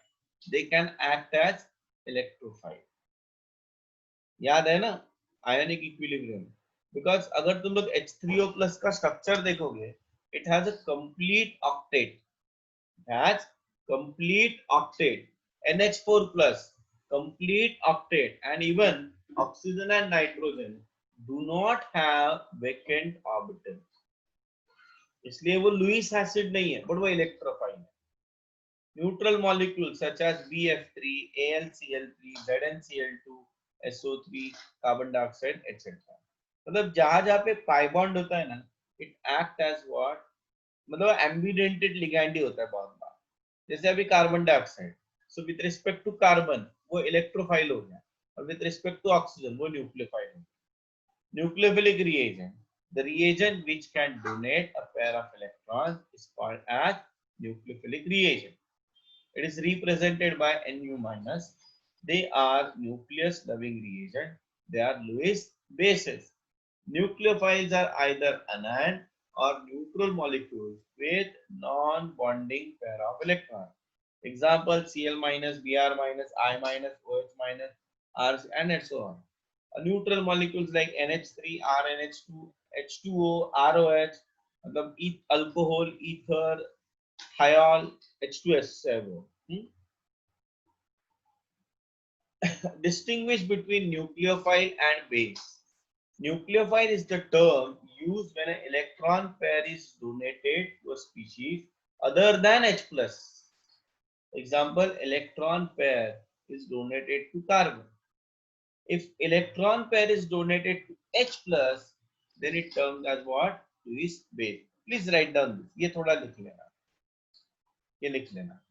they can act as electrophile. याद है ना ionic equilibrium? Because अगर तुम लोग H3O plus का स्ट्रक्चर देखोगे, it has a complete octet. Has complete octet. NH4 plus complete octet, and even oxygen and nitrogen do not have vacant orbitals. इसलिए वो लुईस एसिड नहीं है, बट वो इलेक्ट्रोफाइल है. Neutral molecules such as BF3, AlCl3, ZnCl2, SO3, carbon dioxide, etc. मतलब जहां पे pi bond होता है ना, it act as what, मतलब एम्बिडेंटेड लिगैंड ही होता है बहुत बार. जैसे अभी carbon dioxide, so with respect to carbon वो इलेक्ट्रोफाइल हो गया, और विद रिस्पेक्ट टू ऑक्सीजन वो न्यूक्लियोफाइल हो गया. Nucleophilic reagent, the reagent which can donate a pair of electrons, is called as nucleophilic reagent. It is represented by Nu minus. They are nucleus loving reagent. They are Lewis bases. Nucleophiles are either anion or neutral molecules with non-bonding pair of electrons. Example: Cl minus, Br minus, I minus, OH minus, R, and so on. Neutral molecules like NH3, RNH2, H2O, ROH, मतलब alcohol, ether, thiol, H2SO. Distinguish between nucleophile and base. Nucleophile is the term used when an electron pair is donated to a species other than H plus. Example: electron pair is donated to carbon. If electron pair is donated to H plus, then it terms as what? Lewis base. Please write down this. ये थोड़ा लिख लेना. ये लिख लेना.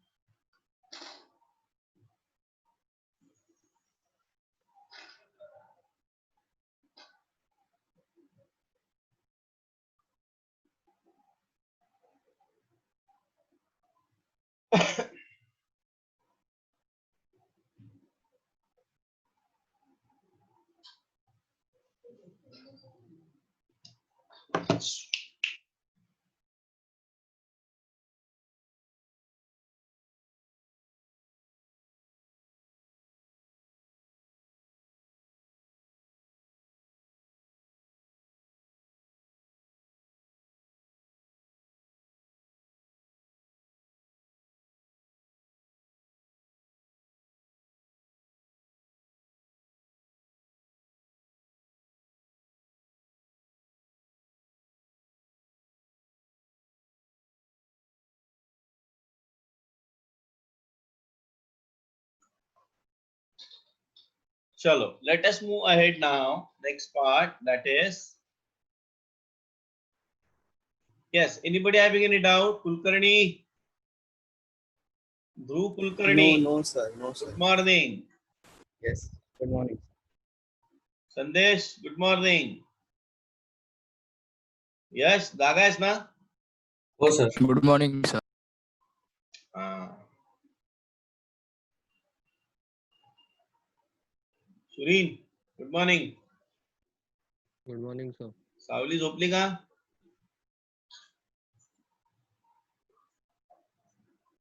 Chalo, let us move ahead now. Next part, that is, yes. Anybody having any doubt? Kulkarni, Dhruv Kulkarni. No, sir. No, sir. Good morning. Yes. Good morning. Sandesh, good morning. Yes, Daga is na? Oh, sir. Good morning, sir. Sureen, good morning. Good morning, sir. सावली झोपली का?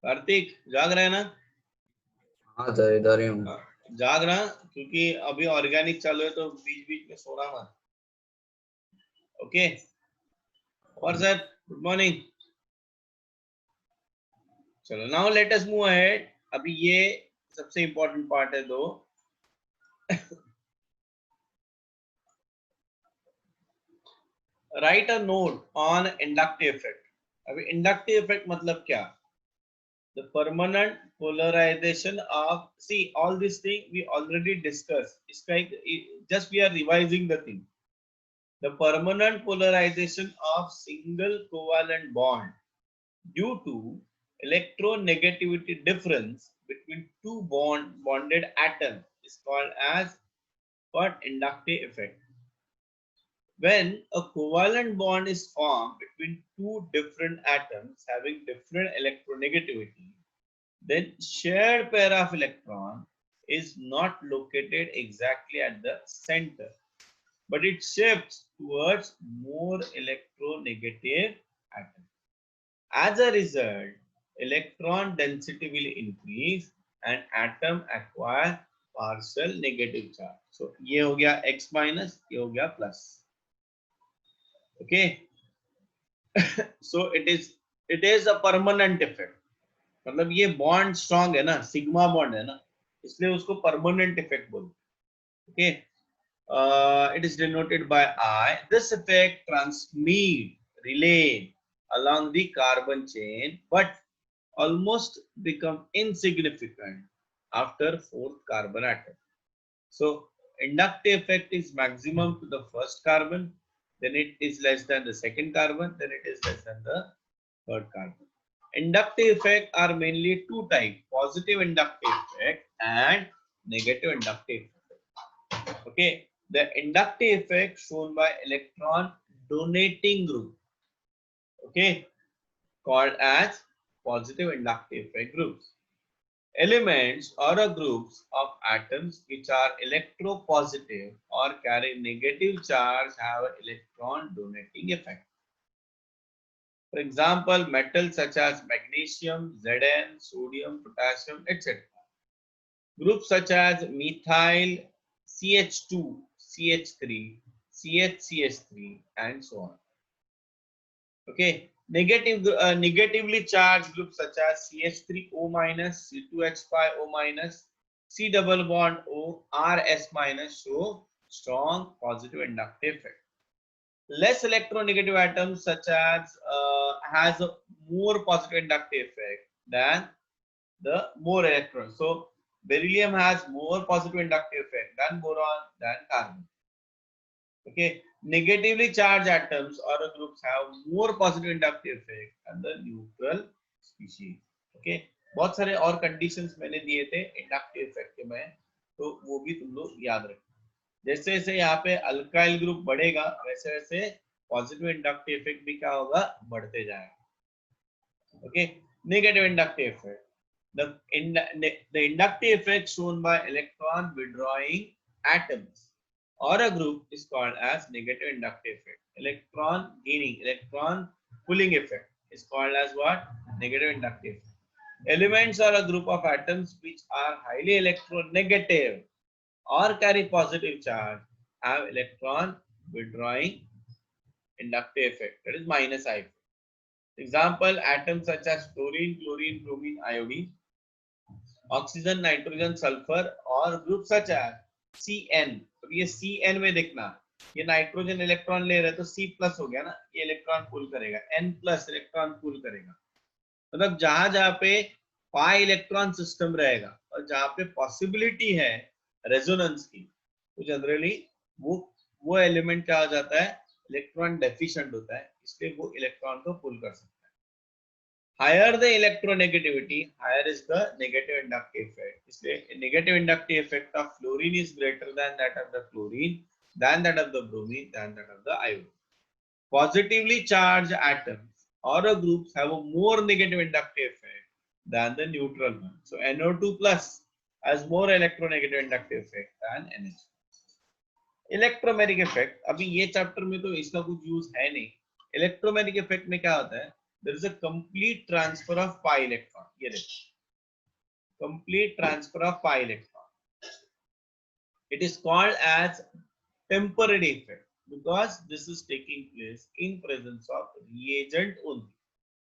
कार्तिक जाग रहा है ना? हाँ sir, इधर ही हूँ. जाग रहा, क्योंकि अभी ऑर्गेनिक चालू है तो बीच बीच में सोना मत. ओके. और सर, गुड मॉर्निंग. चलो, now let us move ahead. अभी ये सबसे इंपॉर्टेंट पार्ट है. दो write a note on inductive effect. अभी inductive effect मतलब क्या? The permanent polarization of, see, all this thing we already discussed. It's like just we are revising the thing. The permanent polarization of single covalent bond due to electronegativity difference between two bonded atoms is called as what? Inductive effect. When a covalent bond is formed between two different atoms having different electronegativity, then shared pair of electron is not located exactly at the center, but it shifts towards more electronegative atom. As a result, electron density will increase and atom acquire partial negative charge. So ये हो गया x minus, ये हो गया plus. Okay. So it is a permanent effect. मतलब ये bond strong है ना, सिग्मा बॉन्ड है ना, इसलिए उसको परमानेंट इफेक्ट बोलते हैं. Okay, it is denoted by I. This effect transmit, relay along the carbon chain, but almost become insignificant after fourth carbon atom. So inductive effect is maximum to the first carbon, then it is less than the second carbon, then it is less than the third carbon. Inductive effect are mainly two types: positive inductive effect and negative inductive effect. Okay, the inductive effect shown by electron donating group, okay, called as positive inductive effect groups. Elements or groups of atoms which are electropositive or carry negative charge have electron donating effect. For example, metals such as magnesium, Zn, sodium, potassium, etc. Groups such as methyl, CH2, CH3, CH3, and so on. Okay, negatively charged groups such as CH3O minus, C2H5O minus, C double bond O, RS minus show strong positive inductive effect. Less electronegative atoms such as has a more positive inductive effect than the more electrons. So beryllium has more positive inductive effect than boron, than carbon. Okay, negatively charged atoms or groups have more positive inductive effect than the neutral species. Okay, बहुत सारे और conditions मैंने दिए थे inductive effect के में, तो वो भी तुम लोग याद रखना. जैसे जैसे यहाँ पे अल्काइल ग्रुप बढ़ेगा वैसे वैसे पॉजिटिव इंडक्टिव इफेक्ट भी क्या होगा, बढ़ते जाएगा. Okay, negative inductive effect. The inductive effect shown by electron withdrawing atoms or a group is called as negative inductive effect. Electron gaining, electron pulling effect is called as what? Negative inductive effect. Elements or a group of atoms which are highly electronegative or carry positive charge have electron withdrawing inductive effect, that is minus I. Example, atoms such as chlorine, chlorine, bromine, iodine, oxygen, nitrogen, sulfur और group such as Cn. तो ये Cn में देखना, ये nitrogen electron ले रहे तो C plus हो गया ना, ये इलेक्ट्रॉन पुल करेगा, N प्लस इलेक्ट्रॉन पुल करेगा. मतलब जहां जहां पे पाई इलेक्ट्रॉन सिस्टम रहेगा और जहां पे पॉसिबिलिटी है रेजोनेंस की, तो जनरली वो एलिमेंट क्या हो जाता है, इलेक्ट्रॉन डेफिशिएंट होता है, इसलिए वो इलेक्ट्रॉन को पुल कर सकता है. Higher the electronegativity, higher is the negative inductive effect. इसलिए negative inductive effect of fluorine is greater than that of the chlorine, than that of the bromine, than that of the iodine. Positively charged atoms or groups have a more negative inductive effect than the neutral one. So NO2 plus has more electronegative inductive effect than NH. Electromagnetic effect, अभी ये chapter में तो इसका कुछ use है नहीं. Electromagnetic effect में क्या होता है, there is a complete transfer of pi electron. ये देखो, complete transfer of pi electron. It is called as temporary effect because this is taking place in presence of reagent only.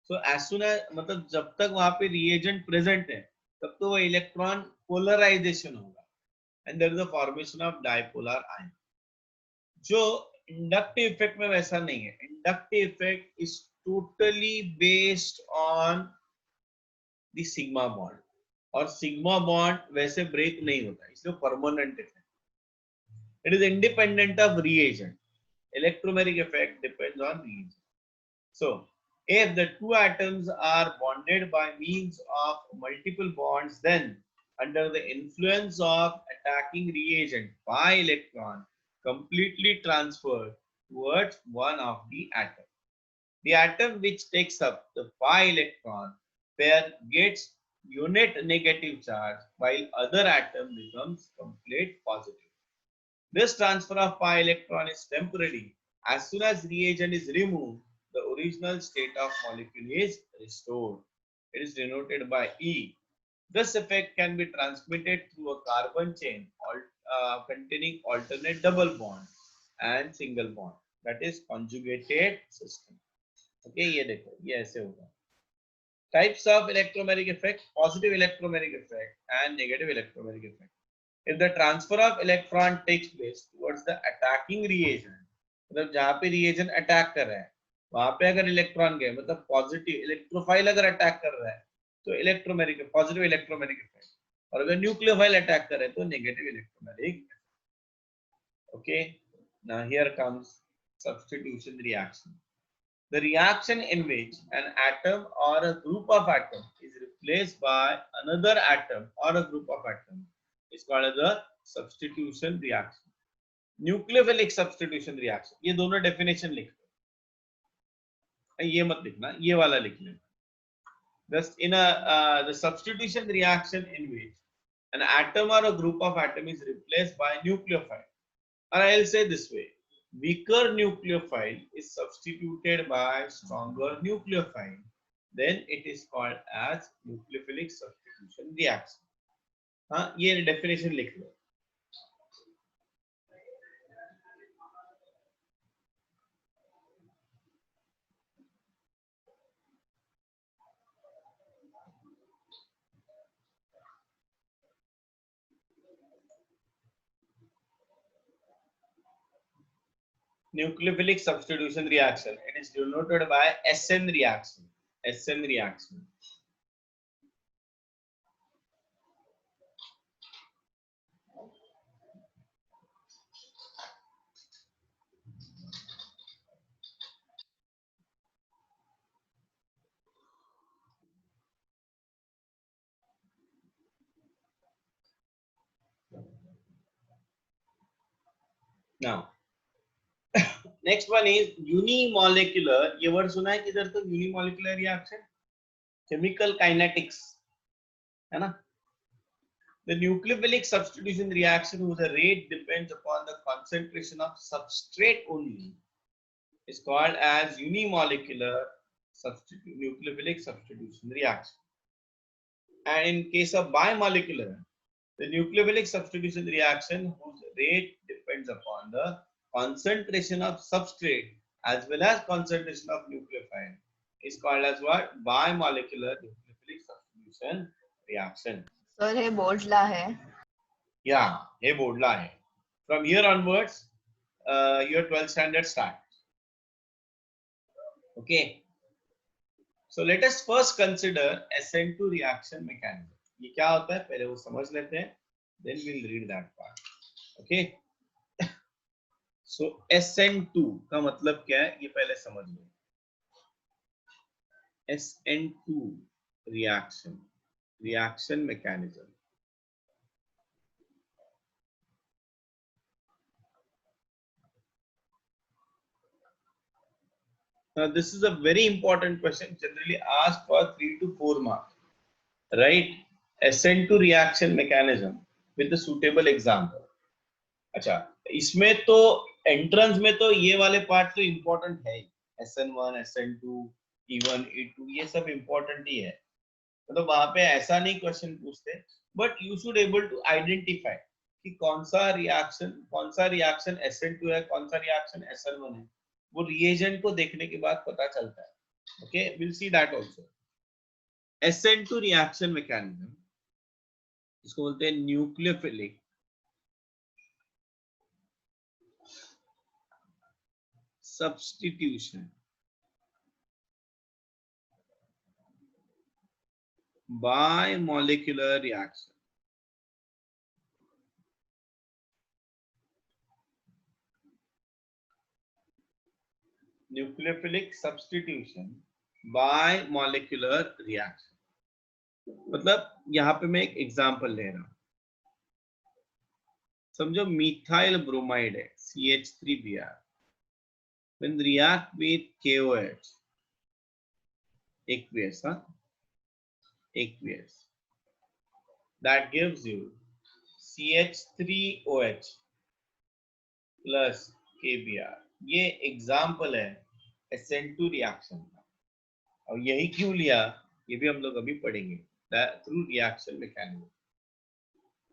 So as soon as, मतलब जब तक वहां पे reagent present है तब तो वो इलेक्ट्रॉन polarization होगा and there is a formation of dipolar ion. जो इंडक्टिव इफेक्ट में वैसा नहीं है. Inductive effect is totally based on the sigma bond, और सिग्मा बॉन्ड वैसे ब्रेक नहीं होता, इसलिए permanent effect. It is independent of reagent. Electromagnetic effect depends on reagent. So, if the two atoms are bonded by means of multiple bonds, then under the influence of attacking reagent, pi electron completely transferred towards one of the atom. The atom which takes up the pi electron pair gets unit negative charge, while other atom becomes complete positive. This transfer of pi electron is temporary. As soon as reagent is removed, the original state of molecule is restored. It is denoted by E. This effect can be transmitted through a carbon chain containing alternate double bond and single bond. That is conjugated system. Okay, ये देखो ये ऐसे होगा. Types of electromagnetic effect: positive electromagnetic effect and negative electromagnetic effect. If the transfer of electron takes place towards the attacking reagent, मतलब जहाँ पे reagent attack कर रहा है वहां पे अगर इलेक्ट्रॉन गए, मतलब पॉजिटिव इलेक्ट्रोफाइल अगर अटैक कर रहा है तो इलेक्ट्रोमैग्नेटिक पॉजिटिव इलेक्ट्रोमैग्नेटिक इफेक्ट, और अगर न्यूक्लियोफाइल अटैक कर रहे हैं तो negative electromagnetic. Okay, now here comes substitution reaction. The reaction in which an atom or a group of atoms is replaced by another atom or a group of atoms is called as a substitution reaction. Nucleophilic substitution reaction. ये दोनों definition लिख लो, ये मत लिखना, ये वाला लिख लेना. Just in the substitution reaction in which an atom or a group of atom is replaced by nucleophile, or I'll say this way: weaker nucleophile is substituted by stronger nucleophile, then it is called as nucleophilic substitution reaction. हाँ, ये definition लिख लो. Nucleophilic substitution reaction. It is denoted by SN reaction. SN reaction. Now, next one is unimolecular. ये word सुना है किधर तो? unimolecular reaction, chemical kinetics, है ना? The nucleophilic substitution reaction whose rate depends upon the concentration of substrate only is called as unimolecular nucleophilic substitution reaction. And in case of bimolecular, the nucleophilic substitution reaction whose rate depends upon the concentration of substrate as well as concentration of nucleophile is called as what? Bimolecular nucleophilic substitution reaction. Sir हे बोर्डला है. Yeah, हे बोर्डला है. From here onwards, your 12th standard starts. Okay. So let us first consider SN2 reaction mechanism. ये क्या होता है पहले वो समझ लेते हैं, then we'll read that part. Okay. So SN2 का मतलब क्या है ये पहले समझ लो. SN2 reaction mechanism. Now this is a very important question, generally asked for 3 to 4 marks, right? SN2 reaction mechanism with a suitable example. अच्छा, इसमें तो एंट्रेंस में तो ये वाले पार्ट तो इम्पोर्टेंट है ही. SN1, SN2, E1, E2 ये सब इम्पोर्टेंट ही है. मतलब वहां पे ऐसा नहीं क्वेश्चन पूछते, but you should able to identify कि कौन सा रिएक्शन SN2 है, कौन सा रिएक्शन SN1 है. वो रिएजेंट को देखने के बाद पता चलता है. Okay, will see that also. SN2 reaction mechanism, इसको बोलते हैं nucleophilic substitution by molecular reaction. Nucleophilic substitution by molecular reaction. मतलब यहाँ पे मैं एक एग्जांपल ले रहा हूं. समझो मिथाइल ब्रोमाइड है CH3Br. When react with KOH, aqueous, aqueous, that gives you CH3OH plus KBr. ये एग्जाम्पल है SN2 रिएक्शन का. और यही क्यों लिया ये भी हम लोग अभी पढ़ेंगे थ्रू रिएक्शन मैकेनिज्म.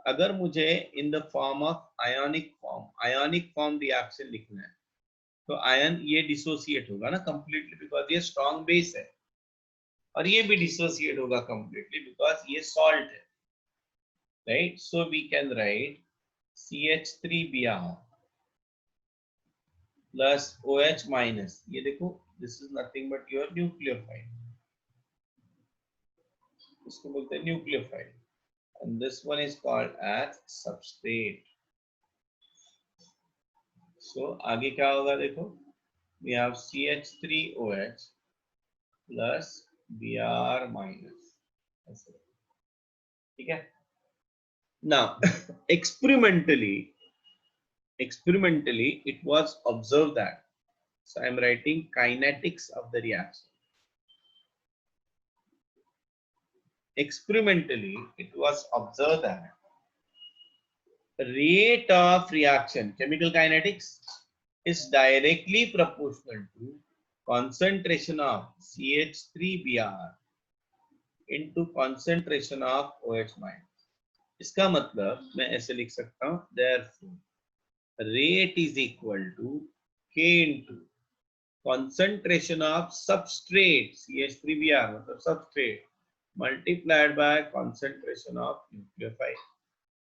अगर मुझे in the form of ionic form reaction लिखना है तो आयन ये डिसोसिएट होगा ना कंप्लीटली बिकॉज ये स्ट्रॉन्ग बेस है, और ये भी डिसोसिएट होगा कंप्लीटली बिकॉज ये सॉल्ट है, right. So we can write CH3Br plus OH minus. ये देखो this is nothing but your nucleophile. इसको बोलते हैं nucleophile. And this one is called as substrate. So आगे क्या होगा देखो. We have CH3OH plus Br minus. ठीक है. Now experimentally it was observed that, so I am writing kinetics of the reaction. Experimentally it was observed that rate of reaction, chemical kinetics, is directly proportional to concentration of CH3Br into concentration of OH minus. इसका मतलब मैं ऐसे लिख सकता हूं, therefore rate is equal to K into concentration of substrate CH3Br मतलब substrate multiplied by concentration of nucleophile.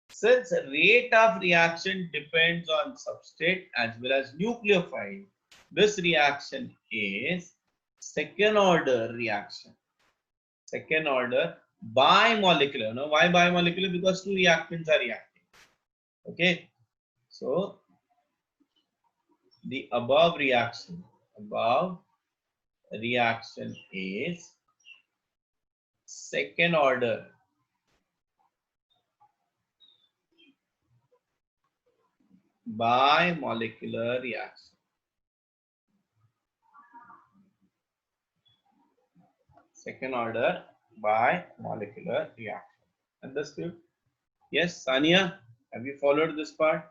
Since rate of reaction depends on substrate as well as nucleophile, this reaction is second order reaction. Second order bimolecular. Now why bimolecular? Because two reactants are reacting. Okay. So the above reaction is second order bimolecular reaction. Second order bimolecular reaction. Understood? Yes, Sania, have you followed this part?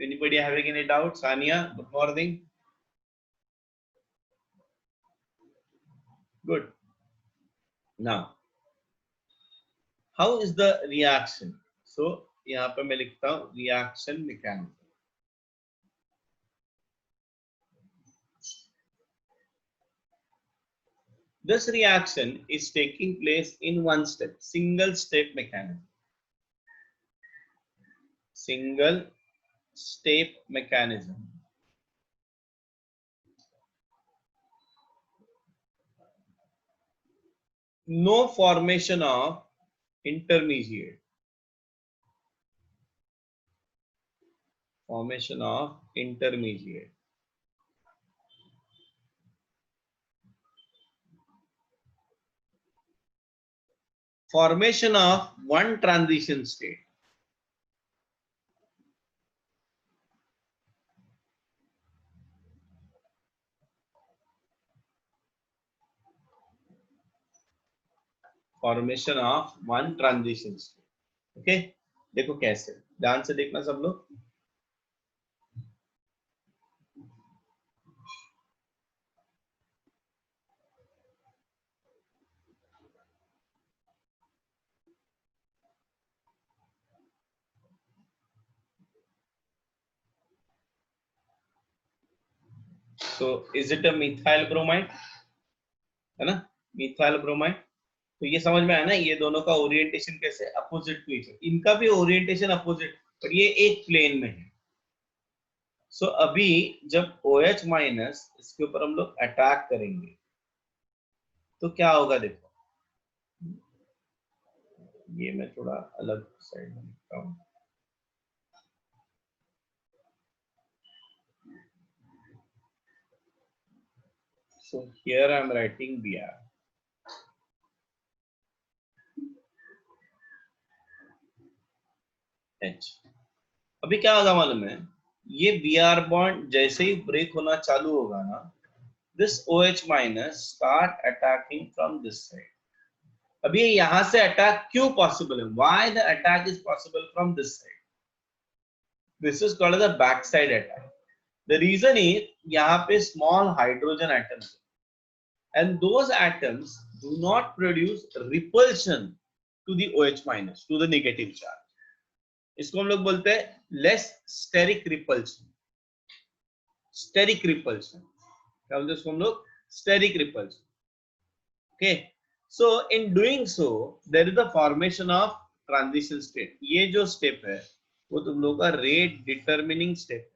Anybody having any doubts? Sania, good morning. Good. Now, how is the reaction? So, यहाँ पे मैं लिखता हूँ reaction mechanism. This reaction is taking place in one step, single step mechanism. Single step mechanism. No formation of intermediate. Formation of intermediate. Formation of one transition state. Formation of one transition state. Okay, देखो कैसे, ध्यान से देखना सब लोग. So is it a methyl bromide? है ना, methyl bromide. तो ये समझ में आया ना, ये दोनों का ओरिएंटेशन कैसे अपोजिट टू ईच अदर. इनका भी ओरिएंटेशन अपोजिट, पर ये एक प्लेन में है. सो अभी जब OH माइनस इसके ऊपर हम लोग अटैक करेंगे तो क्या होगा देखो, ये मैं थोड़ा अलग साइड में लिखता हूं। So here I am writing Br. H. अभी क्या होगा मालूम है, ये Br बॉन्ड जैसे ही ब्रेक होना चालू होगा ना, this OH minus start attacking from this side. अभी यहां से अटैक क्यों पॉसिबल है? Why the attack is possible from this side? This is called as a backside attack. The reason is यहाँ पे small hydrogen atoms and those atoms do not produce repulsion to the OH minus, to the negative charge. इसको हम लोग बोलते हैं less steric repulsion. Steric repulsion. क्या बोलते हैं इसको हम लोग? Steric repulsion. Okay. So in doing so, there is the formation of transition state. ये जो step है, वो तुम लोग का rate determining step.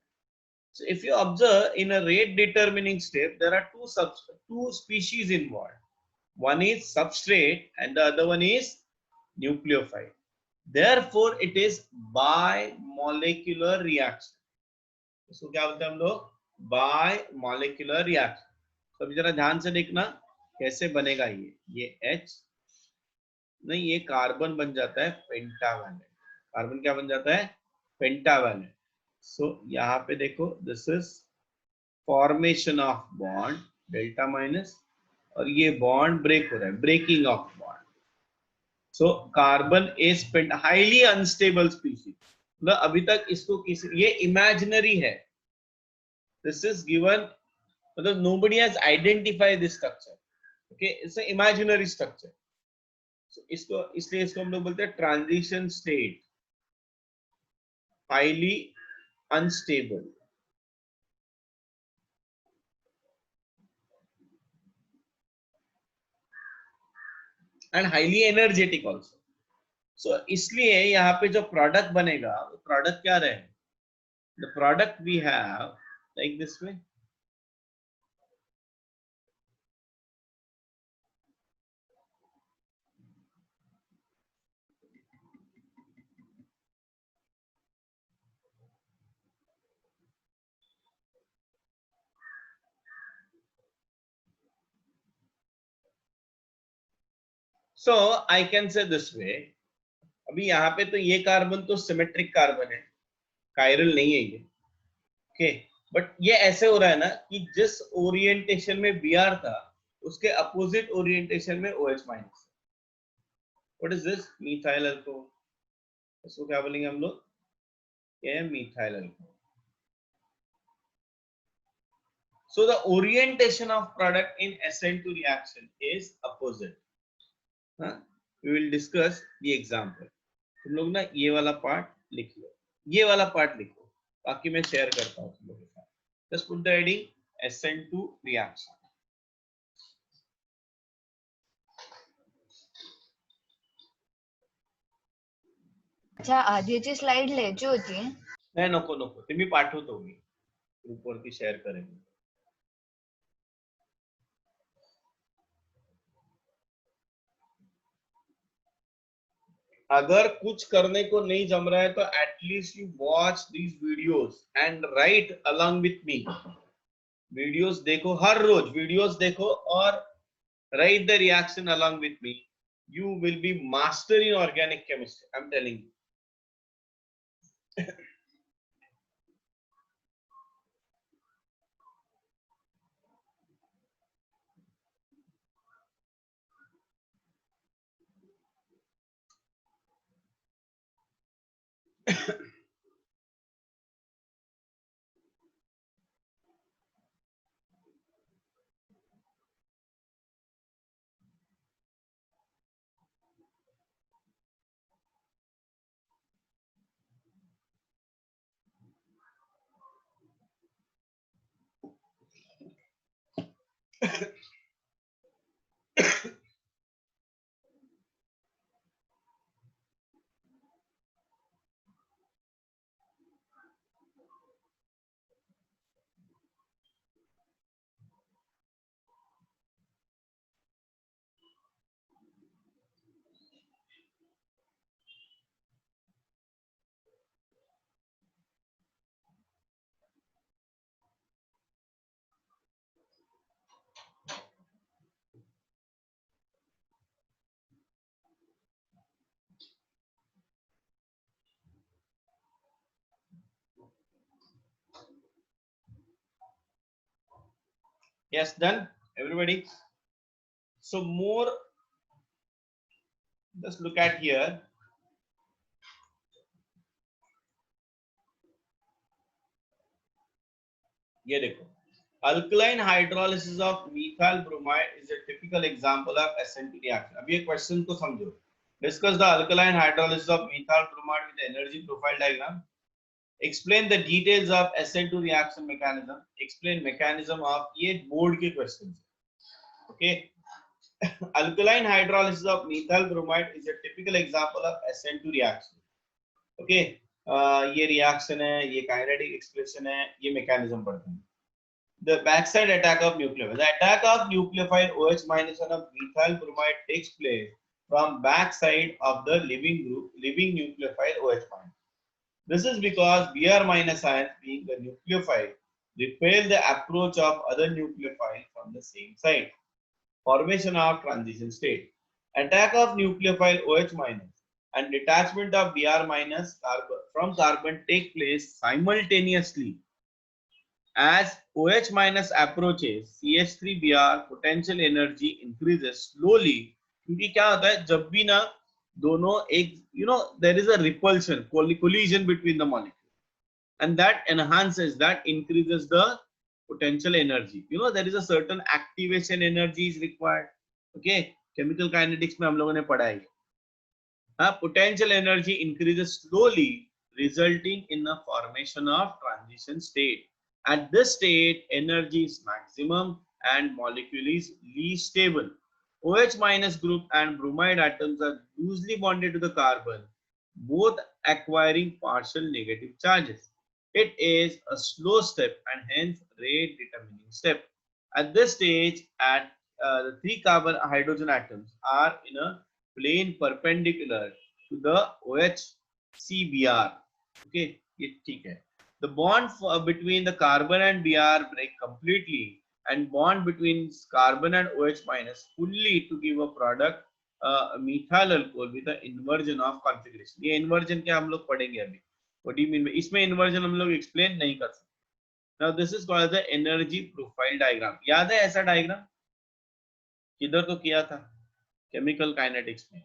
So if you observe in a rate determining step, there are two species involved. One is substrate and the other one is nucleophile. Therefore, it is bimolecular reaction. इसको क्या बोलते हैं हम लोग? Bimolecular reaction. तो अभी जरा ध्यान से देखना कैसे बनेगा ये H नहीं, ये कार्बन बन जाता है पेंटावैलेंट. कार्बन क्या बन जाता है? पेंटावैलेंट. सो यहाँ पे देखो, this is formation of bond delta minus और ये बॉन्ड ब्रेक हो रहा है, breaking of bond. So carbon is highly unstable species. मतलब अभी तक इसको किसी, ये इमेजिनरी है, दिस इज गिवन, मतलब nobody has identified this structure. Okay, it's a imaginary structure. इसको इसलिए इसको हम लोग बोलते हैं transition state, highly unstable. And highly energetic also. So इसलिए यहाँ पे जो प्रोडक्ट बनेगा वो प्रोडक्ट क्या रहे? The product we have like this way. So I can say this way. अभी यहाँ पे तो ये कार्बन तो सिमेट्रिक कार्बन है, कायरल नहीं है ये. ओके, बट ये ऐसे हो रहा है ना कि जिस ओरिएंटेशन में Br था उसके अपोजिट ओरिएंटेशन में OH minus. What is this? Methyl alcohol. इसको क्या बोलेंगे हम लोग? ये methyl alcohol. So the orientation of product in SN2 reaction is opposite. We will discuss the example. तुम लोग ना ये वाला पार्ट लिख लो, ये वाला पार्ट लिखो, बाकी मैं शेयर करता हूँ तुम लोगों के साथ. Just put the heading SN2 reaction. अच्छा, आधीची स्लाइड लिहायची होती. नाही, नको नको, ते मी पाठवतो, मी ग्रुप वरती शेअर करेन. अगर कुछ करने को नहीं जम रहा है तो at least you watch these videos and right along with me. Videos देखो, हर रोज वीडियोस देखो और right the reaction along with me. You will be master in organic chemistry, I am telling you. Yes, done everybody. So more, just look at here. ये देखो, alkaline hydrolysis of methyl bromide is a typical example of SN2 reaction. अब ये question को समझो. Discuss the alkaline hydrolysis of methyl bromide with the energy profile diagram. Explain the details of SN2 reaction mechanism. Explain mechanism of ये board के questions. Okay. Alkaline hydrolysis of methyl bromide is a typical example of SN2 reaction. Okay. ये reaction है, ये kinetic expression है, ये mechanism पढ़ते हैं. The backside attack of nucleophile. The attack of nucleophile OH minus of methyl bromide takes place from backside of the living nucleophile OH minus. This is because Br minus ions, being the nucleophile, repel the approach of other nucleophile from the same side. Formation of transition state. Attack of nucleophile OH minus and detachment of Br minus carbon from carbon take place simultaneously. As OH minus approaches CH3Br, potential energy increases slowly. क्योंकि क्या होता है जब भी ना दोनों एक there is a repulsion, collision between the molecules, and that enhances, that increases the potential energy. There is a certain activation energy is required. Okay, chemical kinetics में हम लोगों ने पढ़ा है. Potential energy increases slowly, resulting in the formation of transition state. At this state, energy is maximum and molecule is least stable. OH minus group and bromide atoms are loosely bonded to the carbon, both acquiring partial negative charges. It is a slow step and hence rate determining step. At this stage, the 3 carbon hydrogen atoms are in a plane perpendicular to the OH CBr. Okay, ये ठीक है. The bond between the carbon and Br break completely, and bond between carbon and OH minus fully to give a product methyl alcohol with the inversion of configuration. ये inversion क्या हम लोग पढ़ेंगे अभी. What do you mean? इसमें inversion हम लोग explain नहीं कर सकते. Now this is called the energy profile diagram. याद है ऐसा diagram? किधर तो किया था? Chemical kinetics में.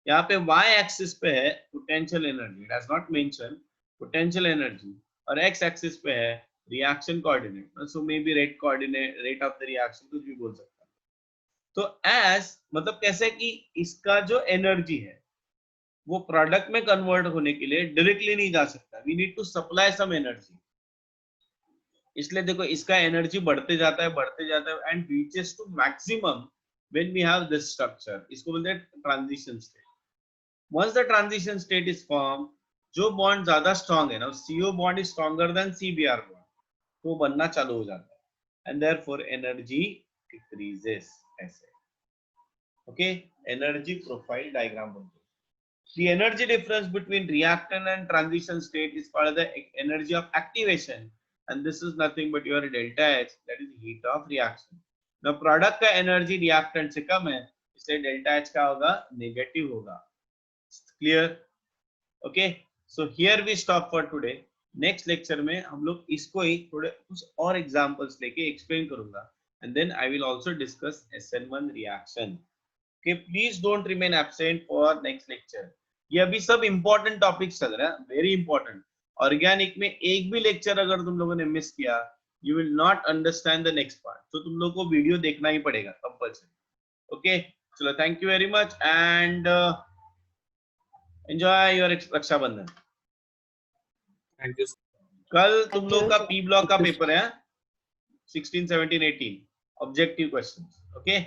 यहाँ पे y axis पे है potential energy. It has not mentioned potential energy. और x axis पे है reaction coordinate. So maybe rate coordinate, rate of the reaction कुछ भी बोल सकता है. तो as मतलब कैसे कि इसका जो energy है वो product में convert होने के लिए directly नहीं जा सकता. We need to supply some energy. इसलिए देखो इसका energy बढ़ते जाता है and reaches to maximum when we have this structure. इसको बोलते हैं transition state. Once the transition state is formed, जो बॉन्ड ज्यादा स्ट्रांग है ना, CO bond is stronger than CBr bond, तो बनना चालू हो जाता है एंड देयरफॉर एनर्जी डिक्रीजेस. ऐसे ओके, एनर्जी प्रोफाइल डायग्राम बनते हैं. The energy difference between reactant and transition state is called the energy of activation, and this is nothing but your delta H, that is heat of reaction. Now product का energy reactant से कम है, इसलिए delta H का होगा negative होगा. Clear? Okay. So here we stop for today. Next lecture में हम लोग इसको ही थोड़े कुछ और examples लेके explain करूँगा, and then I will also discuss SN1 reaction. Okay, please don't remain absent for next lecture. ये अभी सब important topics चल रहा है, very important. Organic में एक भी lecture अगर तुम लोगों ने miss किया, you will not understand the next part. So तुम लोग को video देखना ही पड़ेगा compulsory. Okay, चलो thank you very much and enjoy your Rakshabandhan. Thank you. कल तुम लोग का P block का पेपर है 16, 17, 18 objective questions. Okay.